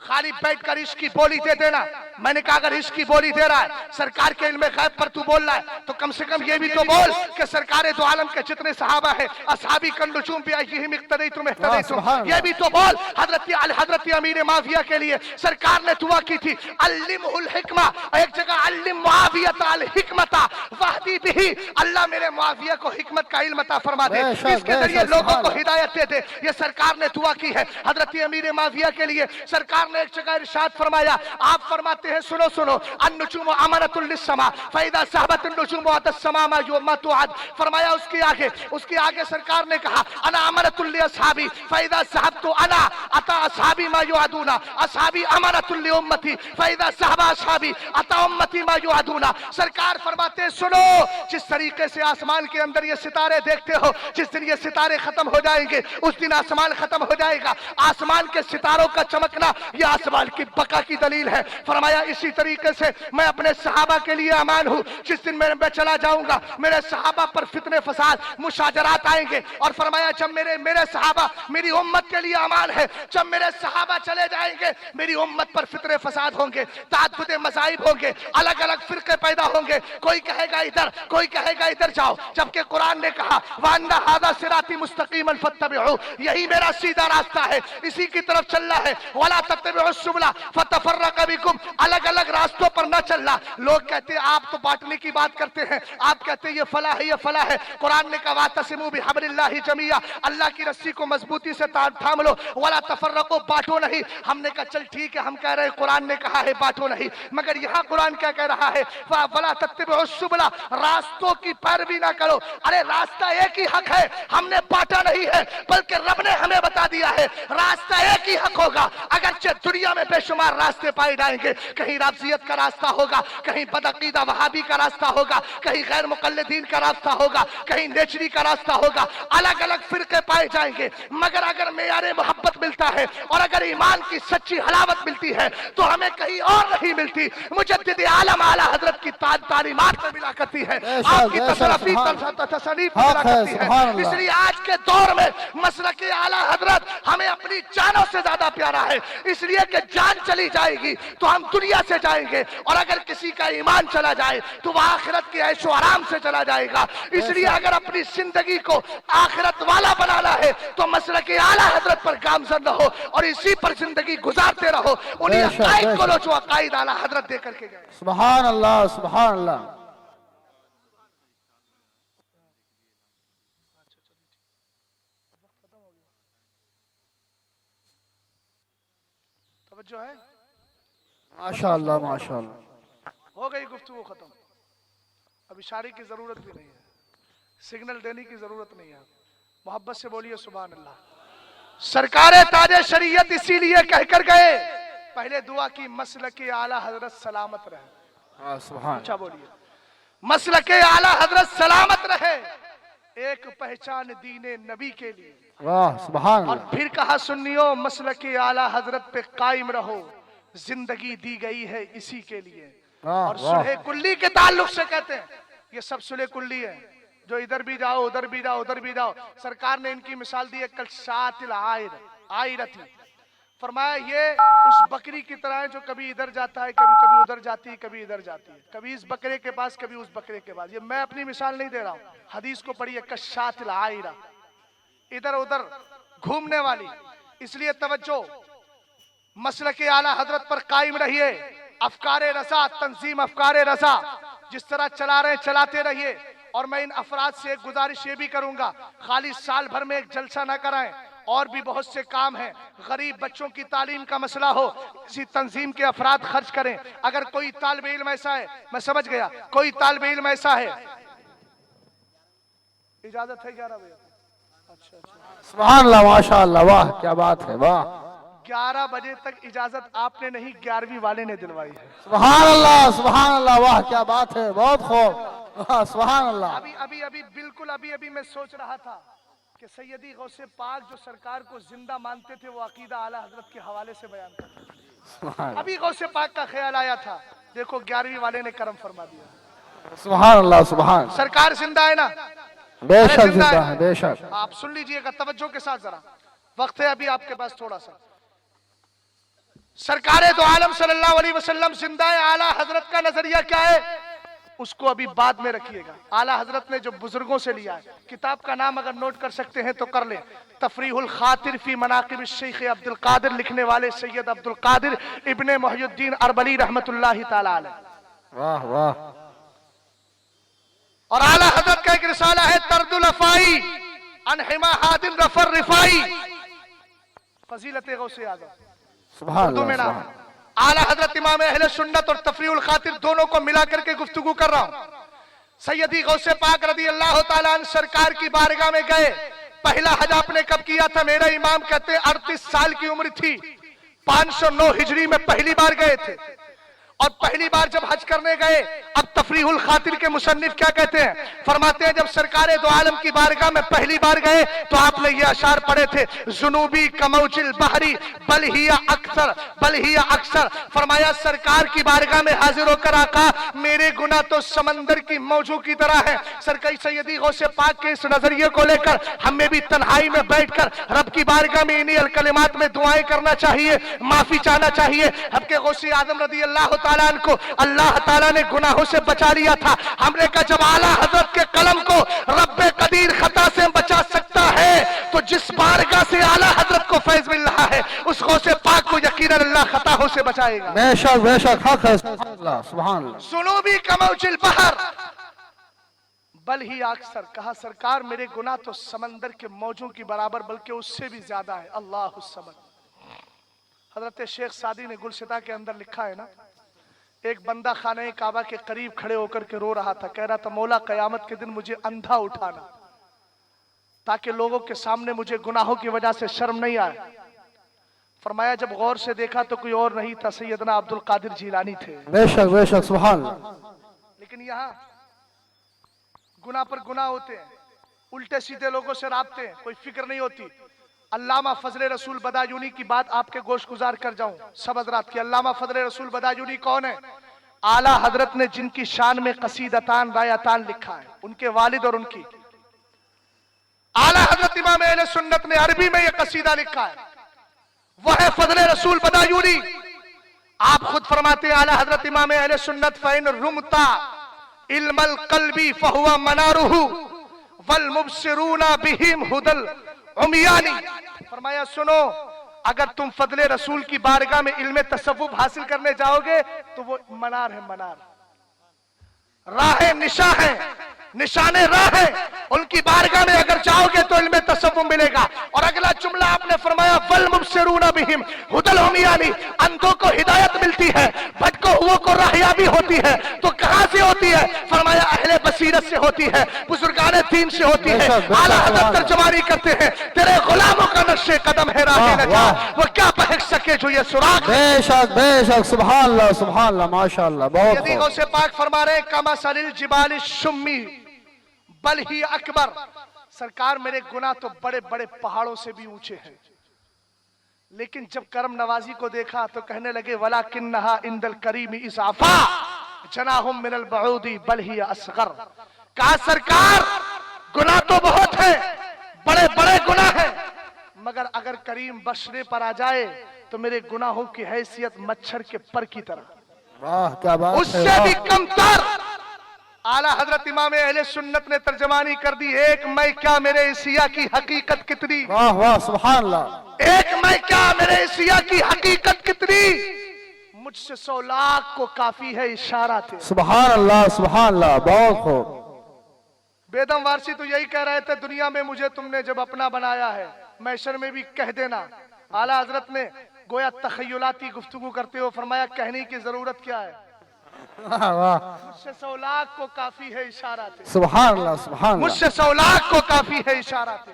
خالی بیٹھ کر عشق کی بولی دے دینا، میں نے کہا اگر عشق کی بولی دے رہا ہے، سرکار کے علم غیب پر تو بول رہا ہے، تو کم سے کم یہ بھی تو بول کہ سرکار دو عالم کے جتنے صحابہ ہیں، اصحابی کالنجوم بیایہم اقتدیتم اہتدیتم، یہ بھی تو بول۔ حضرت امیر معاویہ کے لیے سرکار نے دعا کی تھی علمہ الحکمہ، ایک جگہ علم معاویۃ الحکمۃ واہدی بہ، اللہ میرے معاویہ کو حکمت کا علم عطا فرما دے، اس کے ذریعے لوگوں کو ہدایت دے دے، یہ سرکار نے دعا کی ہے۔ حضرت امیر معاویہ کے لیے سرکار ने एक जगह इरशाद फरमाया, आप फरमाते हैं सुनो सुनो, अन्नुजुम अमानतुल लिस्समा फइदा सहबत अन्नुजुम वतस्समा मा तुअद। फरमाया उसके आगे सरकार ने कहा अना अमानतुल लिअस्हाबी फइदा सहबतु अना अता अस्हाबी मा युअदूना अस्हाबी अमानतुल लिउम्मती फइदा सहबा अस्हाबी अता उम्मती मा युअदूना। सरकार फरमाते सुनो, जिस तरीके से आसमान के अंदर ये सितारे देखते हो, जिस दिन ये सितारे खत्म हो जाएंगे उस दिन आसमान खत्म हो जाएगा। आसमान के सितारों का चमकना ये आसमान की बका की दलील है। फरमाया इसी तरीके से मैं अपने सहाबा के लिए अमान हूं। जिस दिन मैं चला जाऊंगा मेरे सहाबा पर फितने फसाद मुशाजरात आएंगे, और फरमाया जब मेरे सहाबा मेरी उम्मत के लिए अमान है, जब मेरे सहाबा चले जाएंगे मेरी उम्मत पर फितने फसाद होंगे, तादुद मज़ाहिब होंगे, अलग अलग फिरके पैदा होंगे, कोई कहेगा इधर कोई कहेगा इधर जाओ, जबकि कुरान ने कहा वअन्ना हाज़ा सिराती मुस्तक़ीमन फत्तबिऊ, यही मेरा सीधा रास्ता है, इसी की तरफ चलना है। वला तत्तबिउस सुबुला फतफर्रक़ बिकुम, अलग अलग रास्तों पर न चलना। लोग कहते हैं आप तो बांटने की बात करते हैं, आप कहते हैं ये फला है ये फला है। कुरान ने कहा वातसिमू बिहब्लिल्लाहि जमीआ, अल्लाह की रस्सी को मजबूती से थाम लो, वला तफर्रक़ू, बांटो नहीं। हमने कहा चल ठीक है, हम कह रहे हैं कुरान ने कहा है बांटो नहीं, मगर यहाँ कुरान क्या कह रहा है, वला तत्तबिउस सुबुला, रास्तों की पैरवी ना करो। अरे रास्ता एक ही हक है, हमने बांटा नहीं है, बल्कि रब ने हमें बता दिया है रास्ता एक ही हक होगा। अगरचे दुनिया में बेशुमार रास्ते पाए जाएंगे, कहीं राफजियत का रास्ता होगा, कहीं बदअकीदा वहाबी का रास्ता होगा, कहीं गैर मुकल्लिदीन का रास्ता होगा, कहीं नेचरी का रास्ता होगा, अलग अलग फिरके पाए जाएंगे। मगर अगर मेयारे मोहब्बत मिलता है और अगर ईमान की सच्ची हलावत मिलती है तो हमें कहीं और नहीं मिलती। मुजद्दिद आलम आला हजरत की तालीमात में मिला करती है, आपकी तसरफी तसनीफ में मिला करती है। इसलिए आज के दौर में मसलक आला हजरत हमें अपनी जानों से ज्यादा प्यारा है, इसलिए कि जान चली जाएगी तो हम दुनिया से जाएंगे, और अगर किसी का ईमान चला जाए तो वह आखिरत के ऐशो आराम से चला जाएगा। इसलिए अगर अपनी जिंदगी को आखिरत वाला बनाना है तो मसलक आला हजरत पर गामजन रहो और इसी पर जिंदगी गुजारते रहो, उन्हीं अकाईद को लो जो अकाईद आला हजरत दे करके गए। सुभान अल्लाह सुभान अल्लाह। जो है माशाअल्लाह माशाअल्लाह, हो गई गुफ्तगू खत्म, अब इशारे की जरूरत भी नहीं है, सिग्नल देने की जरूरत नहीं है, मोहब्बत से बोलिए सुभान अल्लाह। सरकारे ताजे शरीयत इसीलिए कहकर गए, पहले दुआ की मसलके आला हजरत सलामत रहे। सुभान, अच्छा बोलिए, मसलके आला हजरत सलामत रहे, एक पहचान दीने नबी के लिए। वाह सुभान। और फिर कहा सुन्नियों मसलके आला हजरत पे कायम रहो, जिंदगी दी गई है इसी के लिए। और सुलह कुल्ली के ताल्लुक से कहते हैं ये सब सुलह कुल्ली है, जो इधर भी जाओ उधर भी जाओ उधर भी जाओ। सरकार ने इनकी मिसाल दी है कल शातिल आयरा थी, फरमाया ये उस बकरी की तरह है जो कभी इधर जाता है कभी कभी उधर जाती है कभी इधर जाती है, कभी इस बकरे के पास कभी उस बकरे के पास। ये मैं अपनी मिसाल नहीं दे रहा हूँ, हदीस को पढ़िए कशातिल आयरा, इधर उधर घूमने वाली। इसलिए तवज्जो, मसलके आला हजरत पर कायम रहिए, अफकारे रसा तंजीम अफकारे रसा जिस तरह चला रहे चलाते रहिए। और मैं इन अफराद से एक गुजारिश ये भी करूंगा, खाली साल भर में एक जलसा ना कराएं, और भी बहुत से काम हैं। गरीब बच्चों की तालीम का मसला हो, किसी तंजीम के अफराद खर्च करें। अगर कोई तालिब इल्म ऐसा है, मैं समझ गया, कोई तालिब इल्म ऐसा है, इजाजत है 11 बजे? अच्छा अच्छा, सुभान अल्लाह माशाअल्लाह, वाह क्या बात है, वाह। 11 बजे तक इजाजत आपने नहीं 11वीं वाले ने दिलवाई है। सुभान अल्लाह, वाह क्या बात है, बहुत खूब, सुभान अल्लाह। अभी बिल्कुल अभी मैं सोच रहा था कि सैयदी गौसे पाक जो सरकार को जिंदा मानते थे वो अकीदा आला हजरत के हवाले से बयान करते। अभी गौसे पाक का ख्याल आया था, देखो 11वीं वाले ने करम फरमा दिया। सुभान अल्लाह सुभान। सरकार जिंदा है ना? बेशक जिंदा है, बेशक। आप सुन लीजिएगा तवज्जो के साथ, जरा वक्त है अभी आपके पास थोड़ा सा। सरकारे दो आलम सल्लल्लाहु अलैहि वसल्लम जिंदा है, आला हजरत का नजरिया क्या है उसको अभी बाद में रखिएगा। आला हजरत ने जो बुजुर्गों से लिया है, किताब का नाम अगर नोट कर सकते हैं तो कर लें, तफरीहुल खातिर फी मनाकिब शेख अब्दुल कादिर, लिखने वाले सैयद अब्दुल कादिर इब्ने मुहियुद्दीन अरबली रहमतुल्लाहि ताला अलैह। वाह वाह। और आला हजरत का एक रिसाला है तर्दुल अफाई अनहिमा हादिन रफर रिफाई, फजीलत गौसे आज़म। सुभान उर्दू में अल्लाह, ना। आला हजरत इमाम अहले सुन्नत और तफरीउल खातिर दोनों को मिला करके गुफ्तगू कर रहा हूं। सैयदी गौसे पाक रदी अल्लाह ताला अन्हु सरकार की बारगाह में गए। पहला हज आपने कब किया था? मेरा इमाम कहते 38 साल की उम्र थी, 509 हिजरी में पहली बार गए थे। और पहली बार जब हज करने गए, अब तफरीहुल खातिर के मुसन्निफ क्या कहते हैं, फरमाते हैं जब सरकारे दो आलम की बारगाह में पहली बार गए तो आपने ये अशार पढ़े थे, जुनूबी कमौजिल बहरी बलहिया अक्सर। फरमाया सरकार की बारगाह में हाजिर होकर आका मेरे गुनाह तो समंदर की मौजों की तरह है। सरकारी सैयदी गौसे पाक के इस नजरिए को लेकर हमें भी तन्हाई में बैठकर रब की बारगाह में इन्हीं अलकलिमात में दुआएं करना चाहिए, माफी चाहना चाहिए। हबके गौसे आजम रदी अल्लाह को अल्लाह ताला ने गुनाहों से बचा लिया था। हमने कहा जब आला हजरत के कलम को रब्बे कदीर खता से बचा सकता है तो जिस बारगाह से आला हजरत को फैज मिल रहा है उस गौसे पाक को यकीनन अल्लाह खताओं से बचाएगा। बेशक हक है। सुभान अल्लाह, सुभान अल्लाह। जुनूबी कमौजिल बहर बल ही अक्सर, कहा सरकार मेरे गुनाह तो समंदर के मौजों की बराबर बल्कि उससे भी ज्यादा है। अल्लाह समद। हजरत शेख सादी ने गुलशता के अंदर लिखा है ना, एक बंदा खाने काबा के करीब खड़े होकर के रो रहा था, कह रहा था मौला कयामत के दिन मुझे अंधा उठाना ताकि लोगों के सामने मुझे गुनाहों की वजह से शर्म नहीं आए। फरमाया जब गौर से देखा तो कोई और नहीं था, सैयदना अब्दुल कादिर जिलानी थे। बेशक सुभान अल्लाह। लेकिन यहाँ गुनाह पर गुनाह होते हैं, उल्टे सीधे लोगों से राबते हैं, कोई फिक्र नहीं होती। अल्लामा फजले रसूल बदायूनी की बात आपके गोश गुजार कर जाऊं सब हजरात की। अल्लामा फजले रसूल बदायूनी कौन है? आला हजरत ने जिनकी शान में कसीदतान रायतान लिखा है, उनके वालिद और उनकी। आला हजरत इमाम अहले सुन्नत ने अरबी में यह कसीदा लिखा है, वह है फजले रसूल बदायूनी। आप खुद फरमाते हैं आला हजरत इमाम अहले सुन्नत फैन रुमता इल्मल कल्बी फहुआ मनारुहु वल मुबसिरूना बिहिम हुदल उमियानी। फरमाया सुनो, अगर तुम फजले रसूल की बारगाह में इल्मे तसव्वुफ हासिल करने जाओगे तो वो मनार है, मनार राह निशा है, निशाने राह है। उनकी बारगाह में अगर जाओगे तो इल्मे तसव्वुफ मिलेगा। और अगला जुमला आपने फरमाया वल मुबसिरूना बिहिम हुदल उमियानी, अंधों को हिदायत मिलती है, भटको हुओं को राहयाबी होती है। तो कहां से होती है? फरमाया अहले बसीरत से होती है, बुजुर्गाने दीन से होती है। आला हज़रत तर्जुमानी करते हैं तेरे गुलामों का नक्शे कदम है राह नजात, वो क्या बहक सके जो ये सुराग। बेशक सुभान अल्लाह, सुभान अल्लाह, माशाअल्लाह। बहुत यदि गौसे पाक फरमा रहे कमा सलिल जिबाल शुम्मी बल ही अकबर, सरकार मेरे गुनाह तो बड़े बड़े पहाड़ों से भी ऊंचे हैं। लेकिन जब करम नवाजी को देखा तो कहने लगे वला किन्नहा इंदल करीमी इजाफा जनाहुम मिनल बऊदी बल ही असगर। कहा सरकार गुनाह तो बहुत है, बड़े बड़े गुनाह है, मगर अगर करीम बख्शने पर आ जाए तो मेरे गुनाहों की हैसियत मच्छर के पर की तरह, वाह क्या बात है, उससे भी कमतर। आला हजरत इमाम अहले सुन्नत ने तर्जमानी कर दी, एक मैं क्या मेरे एशिया की हकीकत कितनी, वाह सुभान अल्लाह। एक मैं क्या मेरे एशिया की हकीकत कितनी, मुझसे 100 लाख को काफी है इशारा थे। सुभान अल्लाह, सुभान अल्लाह, बहुत खूब। बेदम वारसी तो यही कह रहे थे दुनिया में मुझे तुमने जब अपना बनाया है मैशर में भी कह देना। आला हजरत ने गोया तखय्युलाती गुफ्तगू करते हो फरमाया कहने की जरूरत क्या है, मुझसे 100 लाख को काफी है इशारा थे। सुभान अल्लाह, सुभान अल्लाह। मुझसे 100 लाख को काफी है इशारा थे।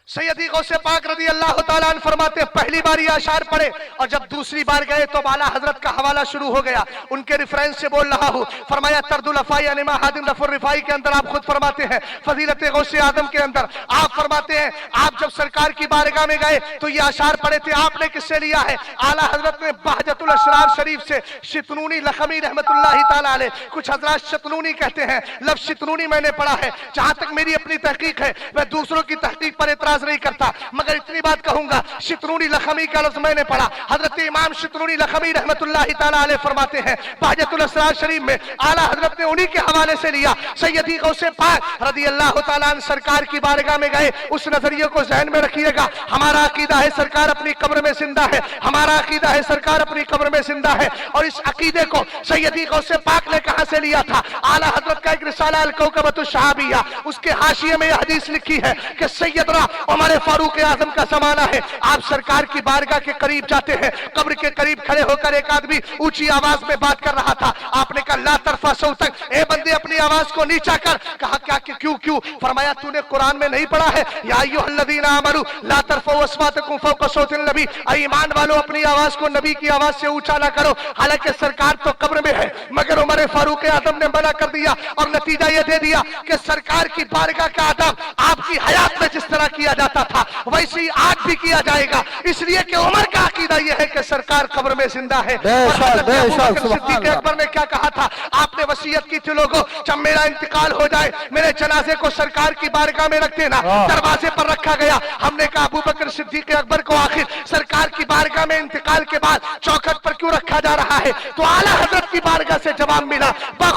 सैयदी गौसे पाक रदी अल्लाह ताला अन्हु फरमाते पहली बार ये अशार पढ़े और जब दूसरी बार गए तो आला हजरत का हवाला शुरू हो गया। उनके रेफरेंस से बोल रहा हूं। फरमाया तर्दुल अफाई अनिमा हादिम रफुर रिफाई के अंदर आप खुद फरमाते हैं, फजीलत गौसे आदम के अंदर आप फरमाते हैं आप जब सरकार की बारगाह में गए तो ये अशार पढ़े थे। आपने किससे लिया है? आला हजरत ने बहजतुल अशरार शरीफ से। शितनूनी लखमी रहमतुल्लाहि ताला अलैह, कुछ हजरात शितनूनी कहते हैं, लफ्ज़ शितनूनी मैंने पढ़ा है। जहां तक मेरी अपनी तहकीक है मैं दूसरों की तहकीक पर एतराज नहीं करता, मगर इतनी बात कहूंगा शितनूनी लखमी का लफ्ज़ मैंने पढ़ा। हजरत इमाम शितनूनी लखमी रहमतुल्लाहि ताला अलैह फरमाते हैं बहजतुल असरार शरीफ में आला हजरत ने उन्हीं के हवाले से लिया। सैयदी गौसे पाक रदी अल्लाह ताला अन्हु सरकार की बारगाह में गए। उस नजरिए को जहन में रखिएगा। हमारा अकीदा है सरकार अपनी कब्र में जिंदा है, हमारा अकीदा है सरकार अपनी कब्र में जिंदा है। और इस अकीदे को सैयदी गौसे पाक ने कहां से लिया था? आला हजरत का एक रिसाला अल कौकबतु शहाबिया, उसके हाशिये में यह हदीस लिखी है कि सैयदना उमर फारूक आजम का जमाना है। आप सरकार की बारगाह के करीब जाते हैं, कब्र के करीब खड़े होकर एक आदमी ऊंची आवाज में बात कर रहा था। आपने कहा ला तरफा सौतक, ए बंदे अपनी आवाज को नीचा कर। कहा क्या कि क्यों क्यों? फरमाया तूने कुरान में नहीं पढ़ा है या अय्युहल्लज़ीना आमनू ला तरफऊ अस्वातकुम फौका सौतिन नबी, ईमान वालों अपनी आवाज को नबी की आवाज से ऊंचा ना करो। हालांकि सरकार तो कब्र में है, मगर उमर फारूक आजम ने मना कर दिया और नतीजा यह दे दिया कि सरकार की बारगाह का अदब आपकी हयात में जिस तरह किया जाता था वैसे ही आज भी किया जाएगा, इसलिए कि उमर का अकीदा यह है कि सरकार कब्र में जिंदा है। सिद्दीक़ अकबर ने क्या कहा था? आपने वसीयत की थी लोगों, जब मेरा इंतकाल हो जाए मेरे जनाजे को सरकार की बारगाह में रख देना। दरवाजे पर रखा गया। हमने कहा अबू बकर सिद्दीक़ अकबर को आखिर सरकार की बारगाह में इंतकाल के बाद चौखट पर क्यों रखा जा रहा है? तो आला हजरत की बारगाह से जवाब मिला,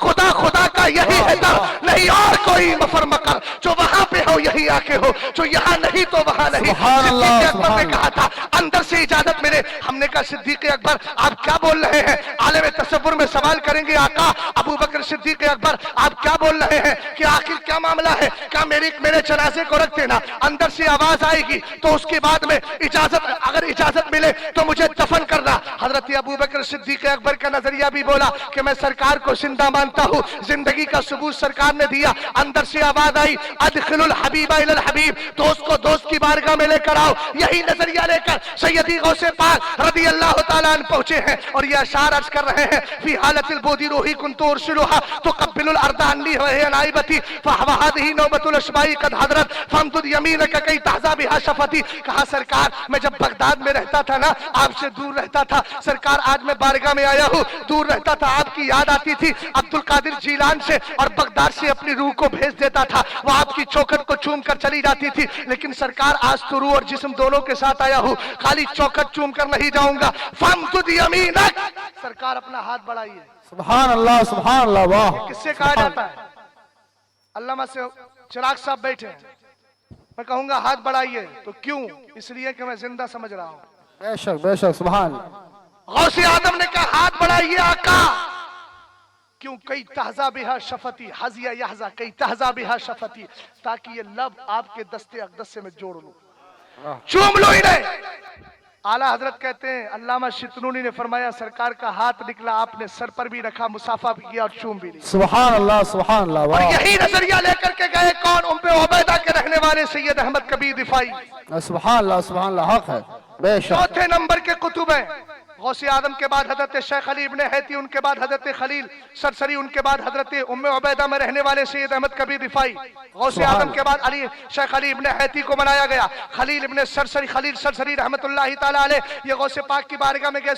खुदा खुदा का यही है दर, नहीं और कोई मफर मकर, जो वहां पे हो यही आके हो, जो यहाँ नहीं तो वहां नहीं। सिद्दीक़ अकबर ने कहा था अंदर से इजाजत मिले। हमने कहा सिद्दीक़ अकबर आप क्या बोल रहे हैं? आलम तसव्वुर में सवाल करेंगे आका अबू बकर सिद्दीक़ अकबर आप क्या बोल रहे हैं कि आखिर क्या मामला है? क्या मेरे जनाजे को रख देना, अंदर से आवाज आएगी तो उसके बाद में इजाजत, अगर इजाजत मिले तो मुझे दफन करना। हजरत अबू बकर सिद्दीक़ अकबर का नजरिया भी बोला कि मैं सरकार को जिंदा मानता हूँ, जिंदगी का सबूत सरकार ने दिया। अंदर से आवाज आई अदखिलुल हबीबा इलल हबीब, दोस्त को दोस्त की बारगाह में लेकर आओ। यही नजरिया लेकर सैयदी गौसे पाक रज़ी अल्लाह तआला अन्हु पहुंचे हैं और ये अशार अर्ज कर रहे हैं फी हालतिल बोदी रूही कुन्तु उर्सिलुहा तुक़ब्बिलुल अर्दा अन्नी व हिय नाइबती फहवादिही नौबतुल अशबाई कद हदरत फमदुद यमीनक कई तहज़ा बिहा शफती। कहा सरकार मैं जब बगदाद में रहता था ना, आपसे दूर रहता था सरकार, आज मैं बारगाह में आया हूँ, दूर रहता था आपकी याद आती थी अब्दुल कादिर जीलान से और बगदाद से अपनी रूह को भेज देता था, वो आपकी चौखट को चूम कर चली जाती थी। लेकिन सरकार आज तो रूह और जिस्म दोनों के साथ आया हूँ, खाली चौखट चूम कर नहीं जाऊंगा। फमदुद यमीनक, सरकार अपना हाथ बढ़ाइए। सुभान अल्लाह वाह। किससे कहा जाता है? अल्लामा से चिराग साहब बैठे हैं, मैं कहूंगा हाथ बढ़ाइए तो क्यों? इसलिए कि मैं जिंदा समझ रहा हूं। बेशक बेशक सुभान। गौसे आदम ने कहा हाथ बढ़ाइए आका, क्यों? कई तहज़ा बिहा शफती हज़िया यहज़ा कई तहज़ा बिहा शफती, ताकि ये लब आपके दस्ते अक़दस से मैं जोड़ लूं, चूम लो इन्हें। आला हजरत कहते हैं अल्लामा शितनूनी ने फरमाया सरकार का हाथ निकला, आपने सर पर भी रखा, मुसाफा भी किया और चूम भी ली। सुभान अल्लाह और यही नजरिया लेकर के गए कौन? उम पे उबैदा के रहने वाले सैयद अहमद कबीर रिफाई। सुभान अल्लाह हक है बेशक। चौथे नंबर के कुतुब हैं गौसे आदम के बाद हजरत शेख अली इब्ने हैती, उनके बाद हजरत खलील सरसरी, उनके बाद हजरत उम्मे उबैदा में रहने वाले सैयद अहमद कबीर रिफाई। गौसे आदम के बाद अली शेख अली इब्ने हैती को बनाया गया, खलील इब्ने सरसरी खलील सरसरी रहमतुल्लाहि ताला अलैह ये गौसे पाक की बारगाह में गए।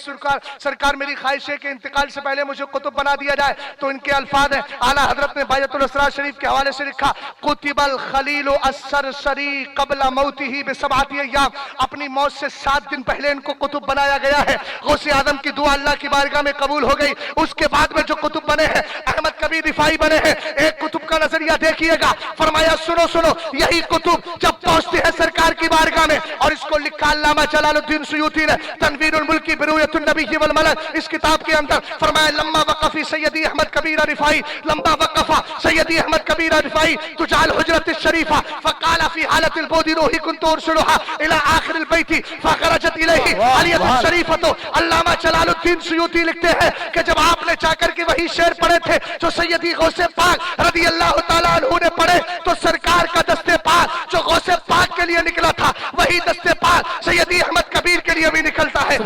सरकार मेरी ख्वाहिश है कि इंतकाल से पहले मुझे कुतुब बना दिया जाए। तो इनके अल्फाज हैं, आला हजरत ने बायतुल असरार शरीफ के हवाले से लिखा कुतिबल खलील अस्सरसरी क़ब्ल मौतिही बिसबअति अय्याम, अपनी मौत से 7 दिन पहले इनको कुतुब बनाया गया है। गौसे आदम की दुआ अल्लाह की बारगाह में कबूल हो गई। उसके बाद में जो कुतुब बने हैं अहमद कबीर रिफाई बने हैं। एक कुतुब का नजरिया देखिएगा, फरमाया सुनो सुनो, यही कुतुब जब पहुंचते हैं सरकार की बारगाह में, और इसको लिखा अल्लामा जलालुद्दीन सुयूती ने तनवीरुल मुल्की बिरुयतुन नबी वल मलक, इस किताब के अंदर फरमाया लम्मा वक़फ़ी सैयदी अहमद कबीर रिफाई, लम्मा वक़फ़ा सैयदी अहमद कबीर रिफाई तुजाल हुजरत शरीफा फ़क़ाल फ़ी हालतिल बोदी रूही कुन्तु उर्सिलुहा इला आखिरिल बैती फ़ख़रजत इलैहि अलियतुश शरीफतु। अल्लामा जलालुद्दीन सुयूती लिखते हैं कि जब आपने जाकर के वही शेर पढ़े थे जो सैयदी गौसे पाक रज़ी अल्लाह ताला अन्हु ने पढ़े, तो सरकार का दस्ते पाक जो गौसे पाक के लिए निकला था वही दस्ते पाक सैयदी अहमद कबीर के लिए भी निकलता है।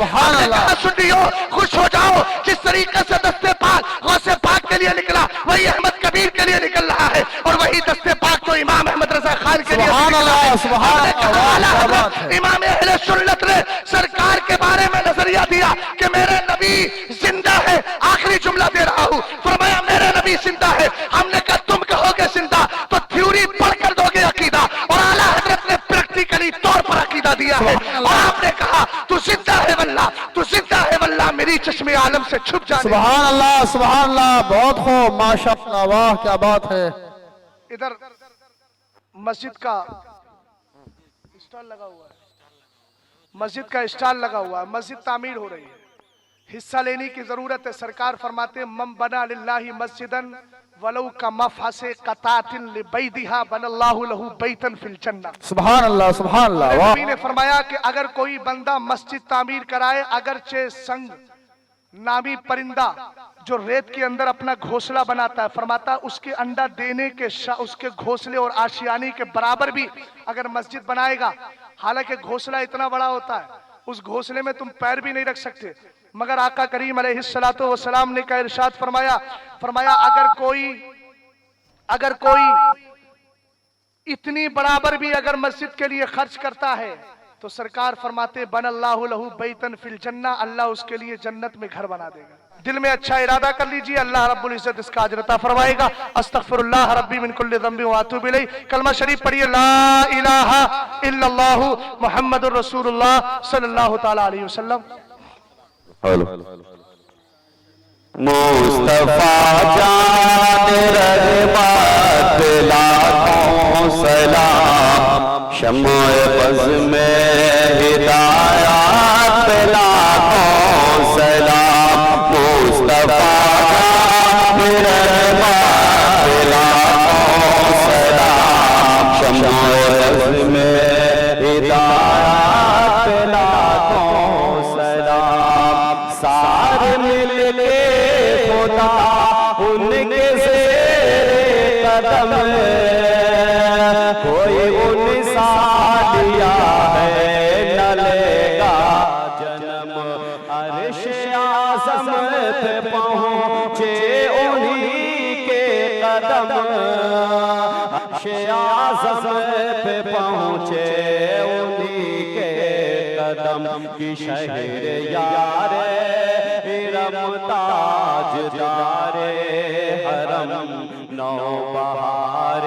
सुनियो, खुश हो जाओ, जिस तरीके से दस्ते पाक गौसे पाक के लिए निकला वही अहमद कबीर के लिए निकल रहा है, और वही दस्ते पाक तो इमाम अहमद रजा खान के लिए इमाम अहले सुन्नत ने सरकार के बारे में नजरिया दिया कि मेरे नबी जिंदा है। आखिरी जुमला दे रहा हूँ, फरमाया मेरे नबी जिंदा है। हमने कहा तुम कहोगे जिंदा तो थ्योरी पढ़कर दोगे अकीदा, और आला हजरत ने प्रैक्टिकली तौर पर अकीदा दिया है। और आपने कहा तू जिंदा है वल्लाह, तू जिंदा है वल्लाह, मेरी चश्मे आलम से छुप जाने। सुभान अल्लाह बहुत खूब माशाअल्लाह, वाह क्या बात है। इधर मस्जिद का स्टॉल लगा हुआ है, मस्जिद का स्टॉल लगा हुआ है, मस्जिद तामीर हो रही है। حصہ لینے کی ضرورت ہے. سرکار فرماتے ہیں من بنا للہ مسجدن ولو کا مفحص قطعۃ لبیدھا بن اللہ لہ بیتا فی الجنہ. سبحان اللہ سبحان اللہ. واہ. نبی نے فرمایا کہ اگر کوئی بندہ مسجد تعمیر کرائے، اگرچہ سنگ نامی پرندہ جو ریت کے اندر اپنا گھونسلہ بناتا ہے، فرماتا اس کے انڈا دینے کے اس کے گھونسلے اور آشیانے کے برابر بھی اگر مسجد بنائے گا، حالانکہ گھونسلہ اتنا بڑا ہوتا ہے اس گھونسلے میں تم پیر بھی نہیں رکھ سکتے، مگر آقا کریم علیہ السلام نے کا ارشاد فرمایا اگر کوئی اتنی برابر بھی اگر مسجد کے لیے خرچ کرتا ہے تو سرکار فرماتے بن اللہ لہ بیتن فی الجنہ، اللہ اس کے لیے جنت میں گھر بنا دے گا. دل میں اچھا ارادہ کر لیجئے، اللہ رب العزت اس کا اجر عطا فرمائے گا. استغفر اللہ ربی من کل ذنب واتوب الیہ. کلمہ شریف پڑھیے، لا الہ الا اللہ محمد الرسول اللہ صلی اللہ تعالی علیہ وسلم. مصطفیٰ جان رحمت لاکھوں سلام، شمع بز میں ہدایات لاکھوں سلام. مصطفیٰ جان رحمت لاکھوں سلام، شمع بز میں ہدایات لاکھوں سلام. سارے مل کے خدا ان کے زیر قدم، کوئی ان سا لیا ہے نہ لے گا جنم. عرش اعظم پہ پہنچے انہی کے قدم، عرش اعظم پہ پہنچے انہی کے قدم. کی شہر یار حرم تاجدار حرم نو بہار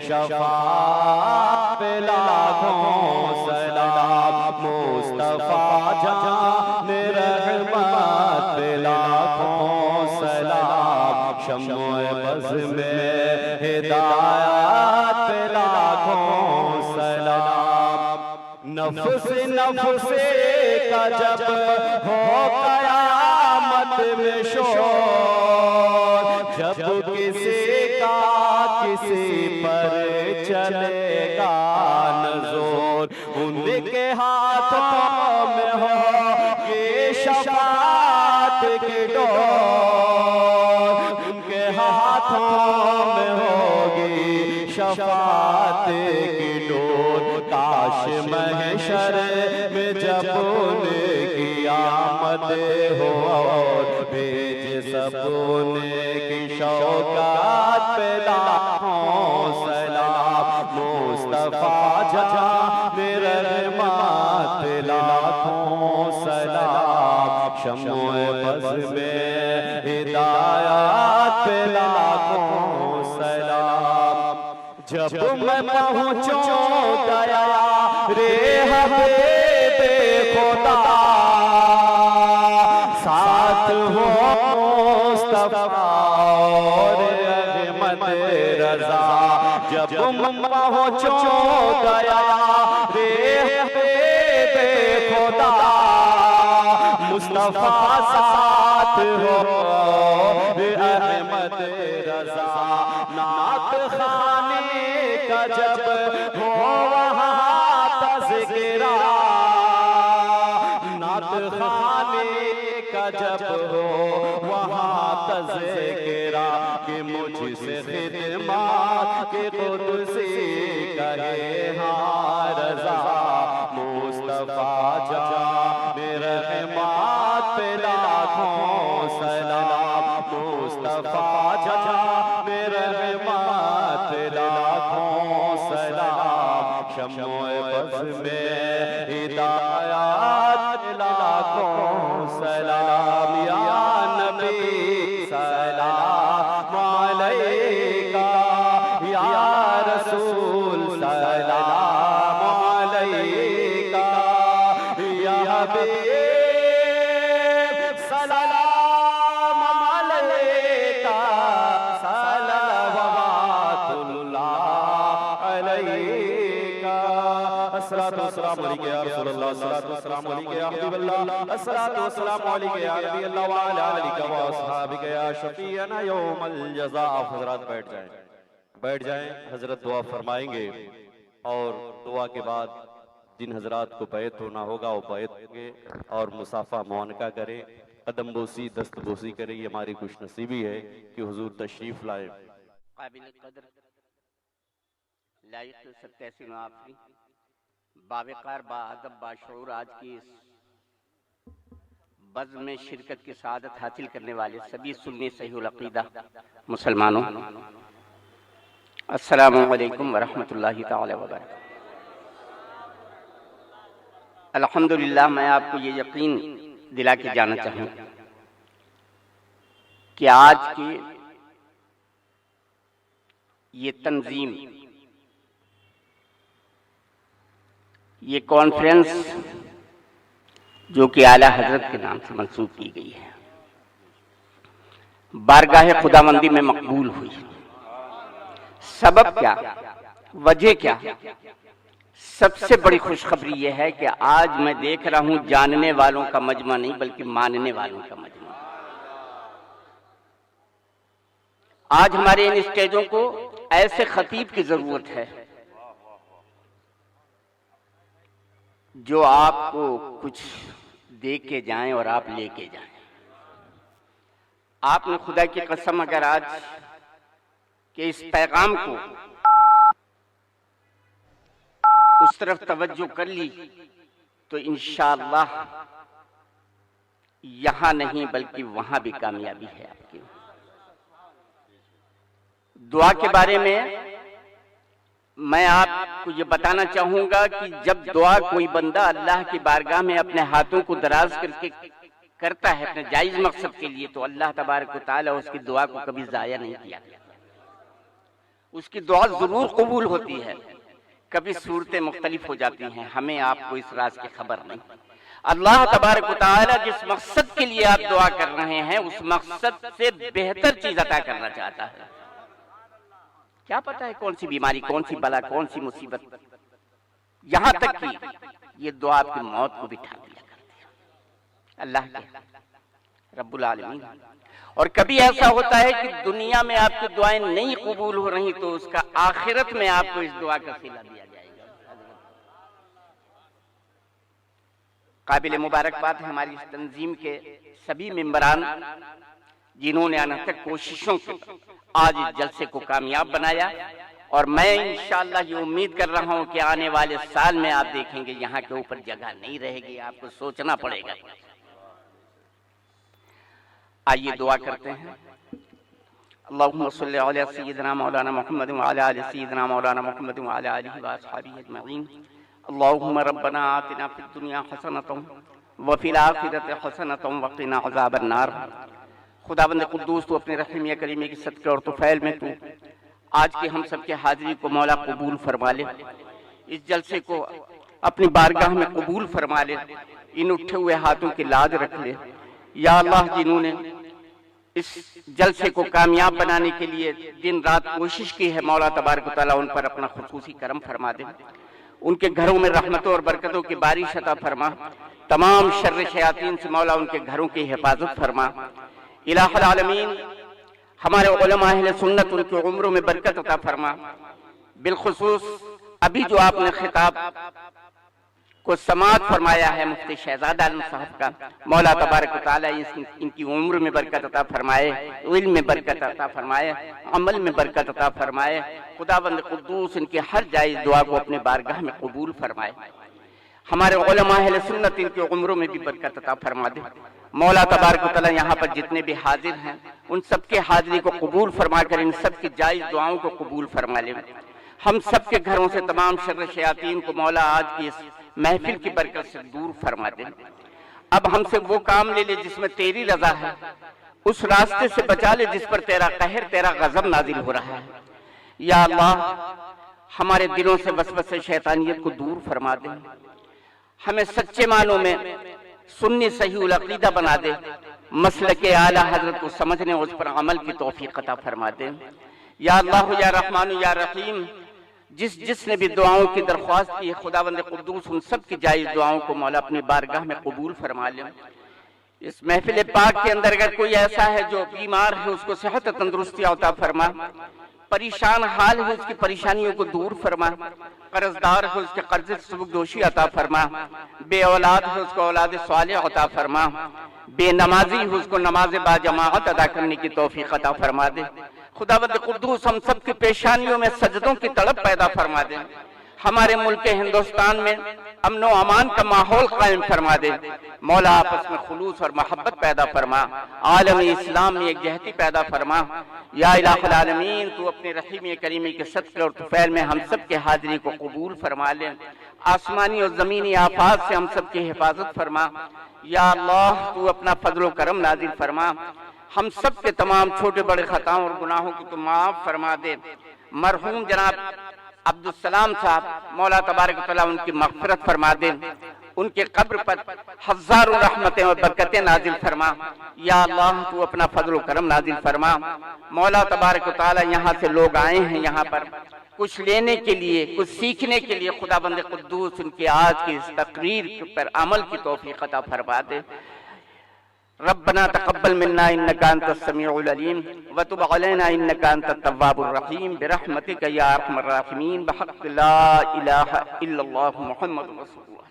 شفاعت پہ لاکھوں سلام. مصطفیٰ جان رحمت پہ لاکھوں سلام، شمع بز میں ہدایت پہ لاکھوں سلام. نفس کا جب ہو قیامت میں شور، جب کسی کا کسی پر چلے گا نزور، ان کے ہاتھوں میں ہو یہ شفاعت کی ڈور، ان کے ہاتھوں میں ہوگی شفاعت کی ڈور. کاش محشر میں جب ان کی آمد ہو اور بھیج سب کی شوکات پہ لاکھوں سلام. مصطفیٰ جان رحمت پہ لاکھوں سلام، شمع بز میں ہدایات پہ لاکھوں سلام. جب میں پہنچوں دیا رے حبیب خدا، ساتھ ہو مصطفیٰ اور احمد رضا. جب میں پہنچوں دیا رے حبیب خدا، مصطفیٰ ساتھ ہو احمد رضا. نعت خانے کا جب ہو وہاں تذکرہ، نعت خانے کا جب ہو وہاں تذکرہ، کہ مجھ سے خدمات کے قدسی کہے ہاں رضا. مصطفیٰ جان رحمت پہ لاکھوں سلام. مصطفیٰ جان رحمت پہ لاکھوں سلام، شمع بز میں ہدایات لاکھوں سلام. یا نبی سلام علیکہ، یا رسول سلام علیکہ، یا حبیب سلام علیکہ، صلوات الصلاۃ والسلام علیک یا رسول اللہ، الصلاۃ والسلام علیک یا حبیب اللہ، الصلاۃ والسلام علیک یا نبی اللہ وعلی آلک و اصحابک یا شفیعنا یوم الجزاء۔ حضرات بیٹھ جائیں، حضرت دعا فرمائیں گے، اور دعا کے بعد جن حضرات کو بیعت ہونا ہوگا وہ بیعت ہوں گے، اور مصافحہ معانقہ کریں، قدم بوسی دست بوسی کریں۔ یہ ہماری خوش نصیبی ہے کہ حضور تشریف لائیں۔ قابل قدر لائق تحسین آفری باوقار با ادب باشعور آج کی اس بزم میں شرکت کی سعادت حاصل کرنے والے سبھی سنی صحیح العقیدہ مسلمانوں، السلام علیکم ورحمۃ اللہ تعالی وبرکاتہ۔ الحمدللہ، میں آپ کو یہ یقین دلا کے جانا چاہوں کہ آج کی یہ تنظیم، یہ کانفرنس جو کہ اعلیٰ حضرت کے نام سے منسوب کی گئی ہے، بارگاہ خداوندی میں مقبول ہوئی۔ سبب کیا، وجہ کیا؟ سب سے بڑی خوشخبری یہ ہے کہ آج میں دیکھ رہا ہوں جاننے والوں کا مجمع نہیں بلکہ ماننے والوں کا مجمع۔ آج ہمارے ان اسٹیجوں کو ایسے خطیب کی ضرورت ہے جو آپ کو کچھ دے کے جائیں اور آپ لے کے جائیں۔ آپ نے خدا کی قسم اگر آج کہ اس پیغام کو اس طرف توجہ کر لی تو انشاءاللہ یہاں نہیں بلکہ وہاں بھی کامیابی ہے آپ کی۔ دعا کے بارے میں آپ کو یہ بتانا چاہوں گا کہ جب دعا کوئی بندہ اللہ کی بارگاہ میں اپنے ہاتھوں کو دراز کر کے کرتا ہے اپنے جائز مقصد کے لیے، تو اللہ تبارک و تعالی اس کی دعا کو کبھی ضائع نہیں کیا۔ اس کی دعا ضرور قبول ہوتی ہے، کبھی صورتیں مختلف ہو جاتی ہیں، ہمیں آپ کو اس راز کی خبر نہیں۔ اللہ تبارک و تعالی جس مقصد کے لیے آپ دعا کر رہے ہیں اس مقصد سے بہتر چیز عطا کرنا چاہتا ہے۔ کیا پتہ ہے کون سی بیماری، کون سی بلا، کون سی مصیبت، یہاں تک کہ یہ دعا آپ کی موت کو بھی ٹھا دیا کرتی ہے اللہ کے رب العالمین۔ اور کبھی ایسا ہوتا ہے کہ دنیا میں آپ کی دعائیں نہیں قبول ہو رہی تو اس کا آخرت میں آپ کو اس دعا کا صلہ دیا جائے گا۔ قابل مبارکباد ہے ہماری اس تنظیم کے سبھی ممبران جنہوں نے انتھک کوششوں سے آج اس جلسے کو کامیاب بنایا، اور میں انشاءاللہ یہ امید کر رہا ہوں کہ آنے والے سال میں آپ دیکھیں گے یہاں کے اوپر جگہ نہیں رہے گی، آپ کو سوچنا پڑے گا۔ آئیے دعا کرتے ہیں۔ اللہم صلی علی سیدنا مولانا محمد وعلی آل سیدنا مولانا محمد وعلی آلہ واصحابہ اجمعین۔ اللہم ربنا آتنا فی الدنیا حسنۃ وفی الآخرۃ حسنۃ وقنا عذاب النار۔ خداوند قدوس تو اپنے رحمیہ کریمہ کی صدقے اور طفیل میں تو آج کی ہم سب کے حاضری کو مولا قبول فرما لے، اس جلسے کو اپنی بارگاہ میں قبول فرما لے، ان اٹھے ہوئے ہاتھوں کی لاج رکھ لے۔ یا اللہ، جنہوں نے اس جلسے کو کامیاب بنانے کے لیے دن رات کوشش کی ہے، مولا تبارک و تعالیٰ ان پر اپنا خصوصی کرم فرما دے، ان کے گھروں میں رحمتوں اور برکتوں کی بارش عطا فرما، تمام شر شیاطین سے مولا ان کے گھروں کی حفاظت فرما۔ الہ العالمین، ہمارے علماء اہل سنت ان کی عمروں میں برکت عطا فرما، بالخصوص ابھی جو آپ نے خطاب کو سماعت فرمایا ہے مفتی شہزاد عالم صاحب کا، مولا تبارک و تعالیٰ ان کی عمر میں برکت عطا فرمائے، علم میں برکت عطا فرمائے، عمل میں برکت عطا فرمائے۔ خداوند قدوس ان کی ہر جائز دعا کو اپنے بارگاہ میں قبول فرمائے۔ ہمارے علماء اہل سنت ان کی عمروں میں بھی برکت عطا فرما دے۔ مولا تبارک و تعالیٰ یہاں پر جتنے بھی حاضر ہیں ان سب کے حاضری کو قبول فرما کر ان سب کی جائز دعاؤں کو قبول فرما لے۔ ہم سب کے گھروں سے تمام شر شیاطین کو مولا آج کی اس محفل کی برکت سے دور فرما دے۔ اب ہم سے وہ کام لے لے جس میں تیری رضا ہے، اس راستے سے بچا لے جس پر تیرا قہر، تیرا غضب نازل ہو رہا ہے۔ یا اللہ، ہمارے دلوں سے وسوسے شیطانیت کو دور فرما دے، ہمیں سچے معنوں میں سنی صحیح العقیدہ بنا دے، مسلک اعلیٰ حضرت کو سمجھنے اور اس پر عمل کی توفیق عطا فرما دے۔ یا اللہ یا رحمان یا رحیم، जिस ने भी दुआओं की दरख्वास्त की है, खुदावंद कुद्दूस उन सब की जायज़ दुआओं को मौला अपनी बारगाह में कबूल फरमा ले। इस महफिल पाक के अंदर अगर कोई ऐसा है जो बीमार है, उसको सेहत तंदुरुस्ती अता फरमा, परेशान हाल है उसकी परेशानियों को दूर फरमा, कर्जदार है उसके कर्ज से सुबकदोशी अता फरमा, बे औलाद है उसको औलाद सालिह अता फरमा, बेनमाजी है उसको नमाज बाजमाअत अदा करने की तौफीक अता फरमा दे। खुदावंद कुद्दूस हम सब की पेशानियों में सजदों की तड़प पैदा फरमा दे। हमारे मुल्क हिंदुस्तान में अमन व अमान का माहौल कायम फरमा दे। मौला आपस में खुलूस और मोहब्बत पैदा फरमा, आलम इस्लाम में एक जहती पैदा फरमा। या इलाहुल आलमीन, तू अपने रहीम करीमी के सदक़े और तुफ़ैल में हम सब के हाजिरी को कबूल फरमा ले। आसमानी और ज़मीनी आफात से हम सब की हिफाजत फरमा। या अल्लाह, तू अपना फजल व करम नाजिल फरमा। हम सब के तमाम छोटे बड़े खताओं और गुनाहों को तू माफ फरमा दे। मरहूम जनाब अब्दुल सलाम साहब, मौला तबारक व तआला उनकी मग़फ़िरत फरमा दे, उनके कब्र पर हज़ारों रहमतें और बरकतें नाजिल फरमा। या अल्लाह, तू अपना फजल व करम नाजिल फरमा। मौला तबारक व तआला यहाँ से लोग आए हैं यहाँ पर कुछ लेने के लिए, कुछ सीखने के लिए। खुदाबंद कुद्दूस उनकी आज की इस तकरीर पर अमल की तौफीक अता फरमा दे। रब्बना तक़ब्बल मिन्ना इन्नका अंतस समीउल अलीम व तुब अलैना इन्नका अंतत तव्वाबुर रहीम बिरहमतिका या अरहमर राहिमीन बिहक़्क़ि ला इलाहा इल्लल्लाह मुहम्मदुर रसूलुल्लाह।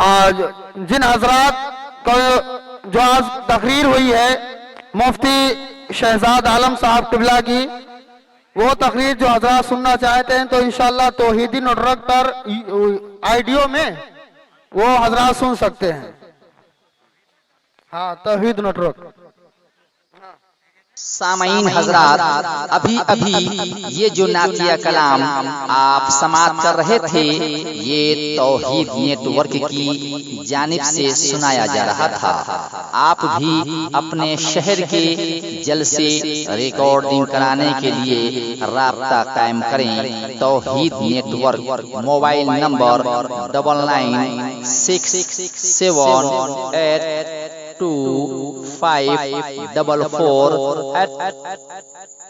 आज जिन हजरात को जो आज तकरीर हुई है मुफ्ती शहजाद आलम साहब किबला की, वो तकरीर जो हजरात सुनना चाहते हैं तो इंशाअल्लाह तौहीदी नेटवर्क पर आइडियो में वो हजरात सुन सकते हैं। हाँ, तौहीद नेटवर्क। सामईन हजरात, अभी अभी ये जो नातिया कलाम आप समाअत कर रहे थे, ये तौहीद नेटवर्क की जानिब से सुनाया जा रहा था। आप भी अपने शहर के जलसे रिकॉर्डिंग कराने के लिए राब्ता कायम करें। तौहीद नेटवर्क, मोबाइल नंबर 9967825444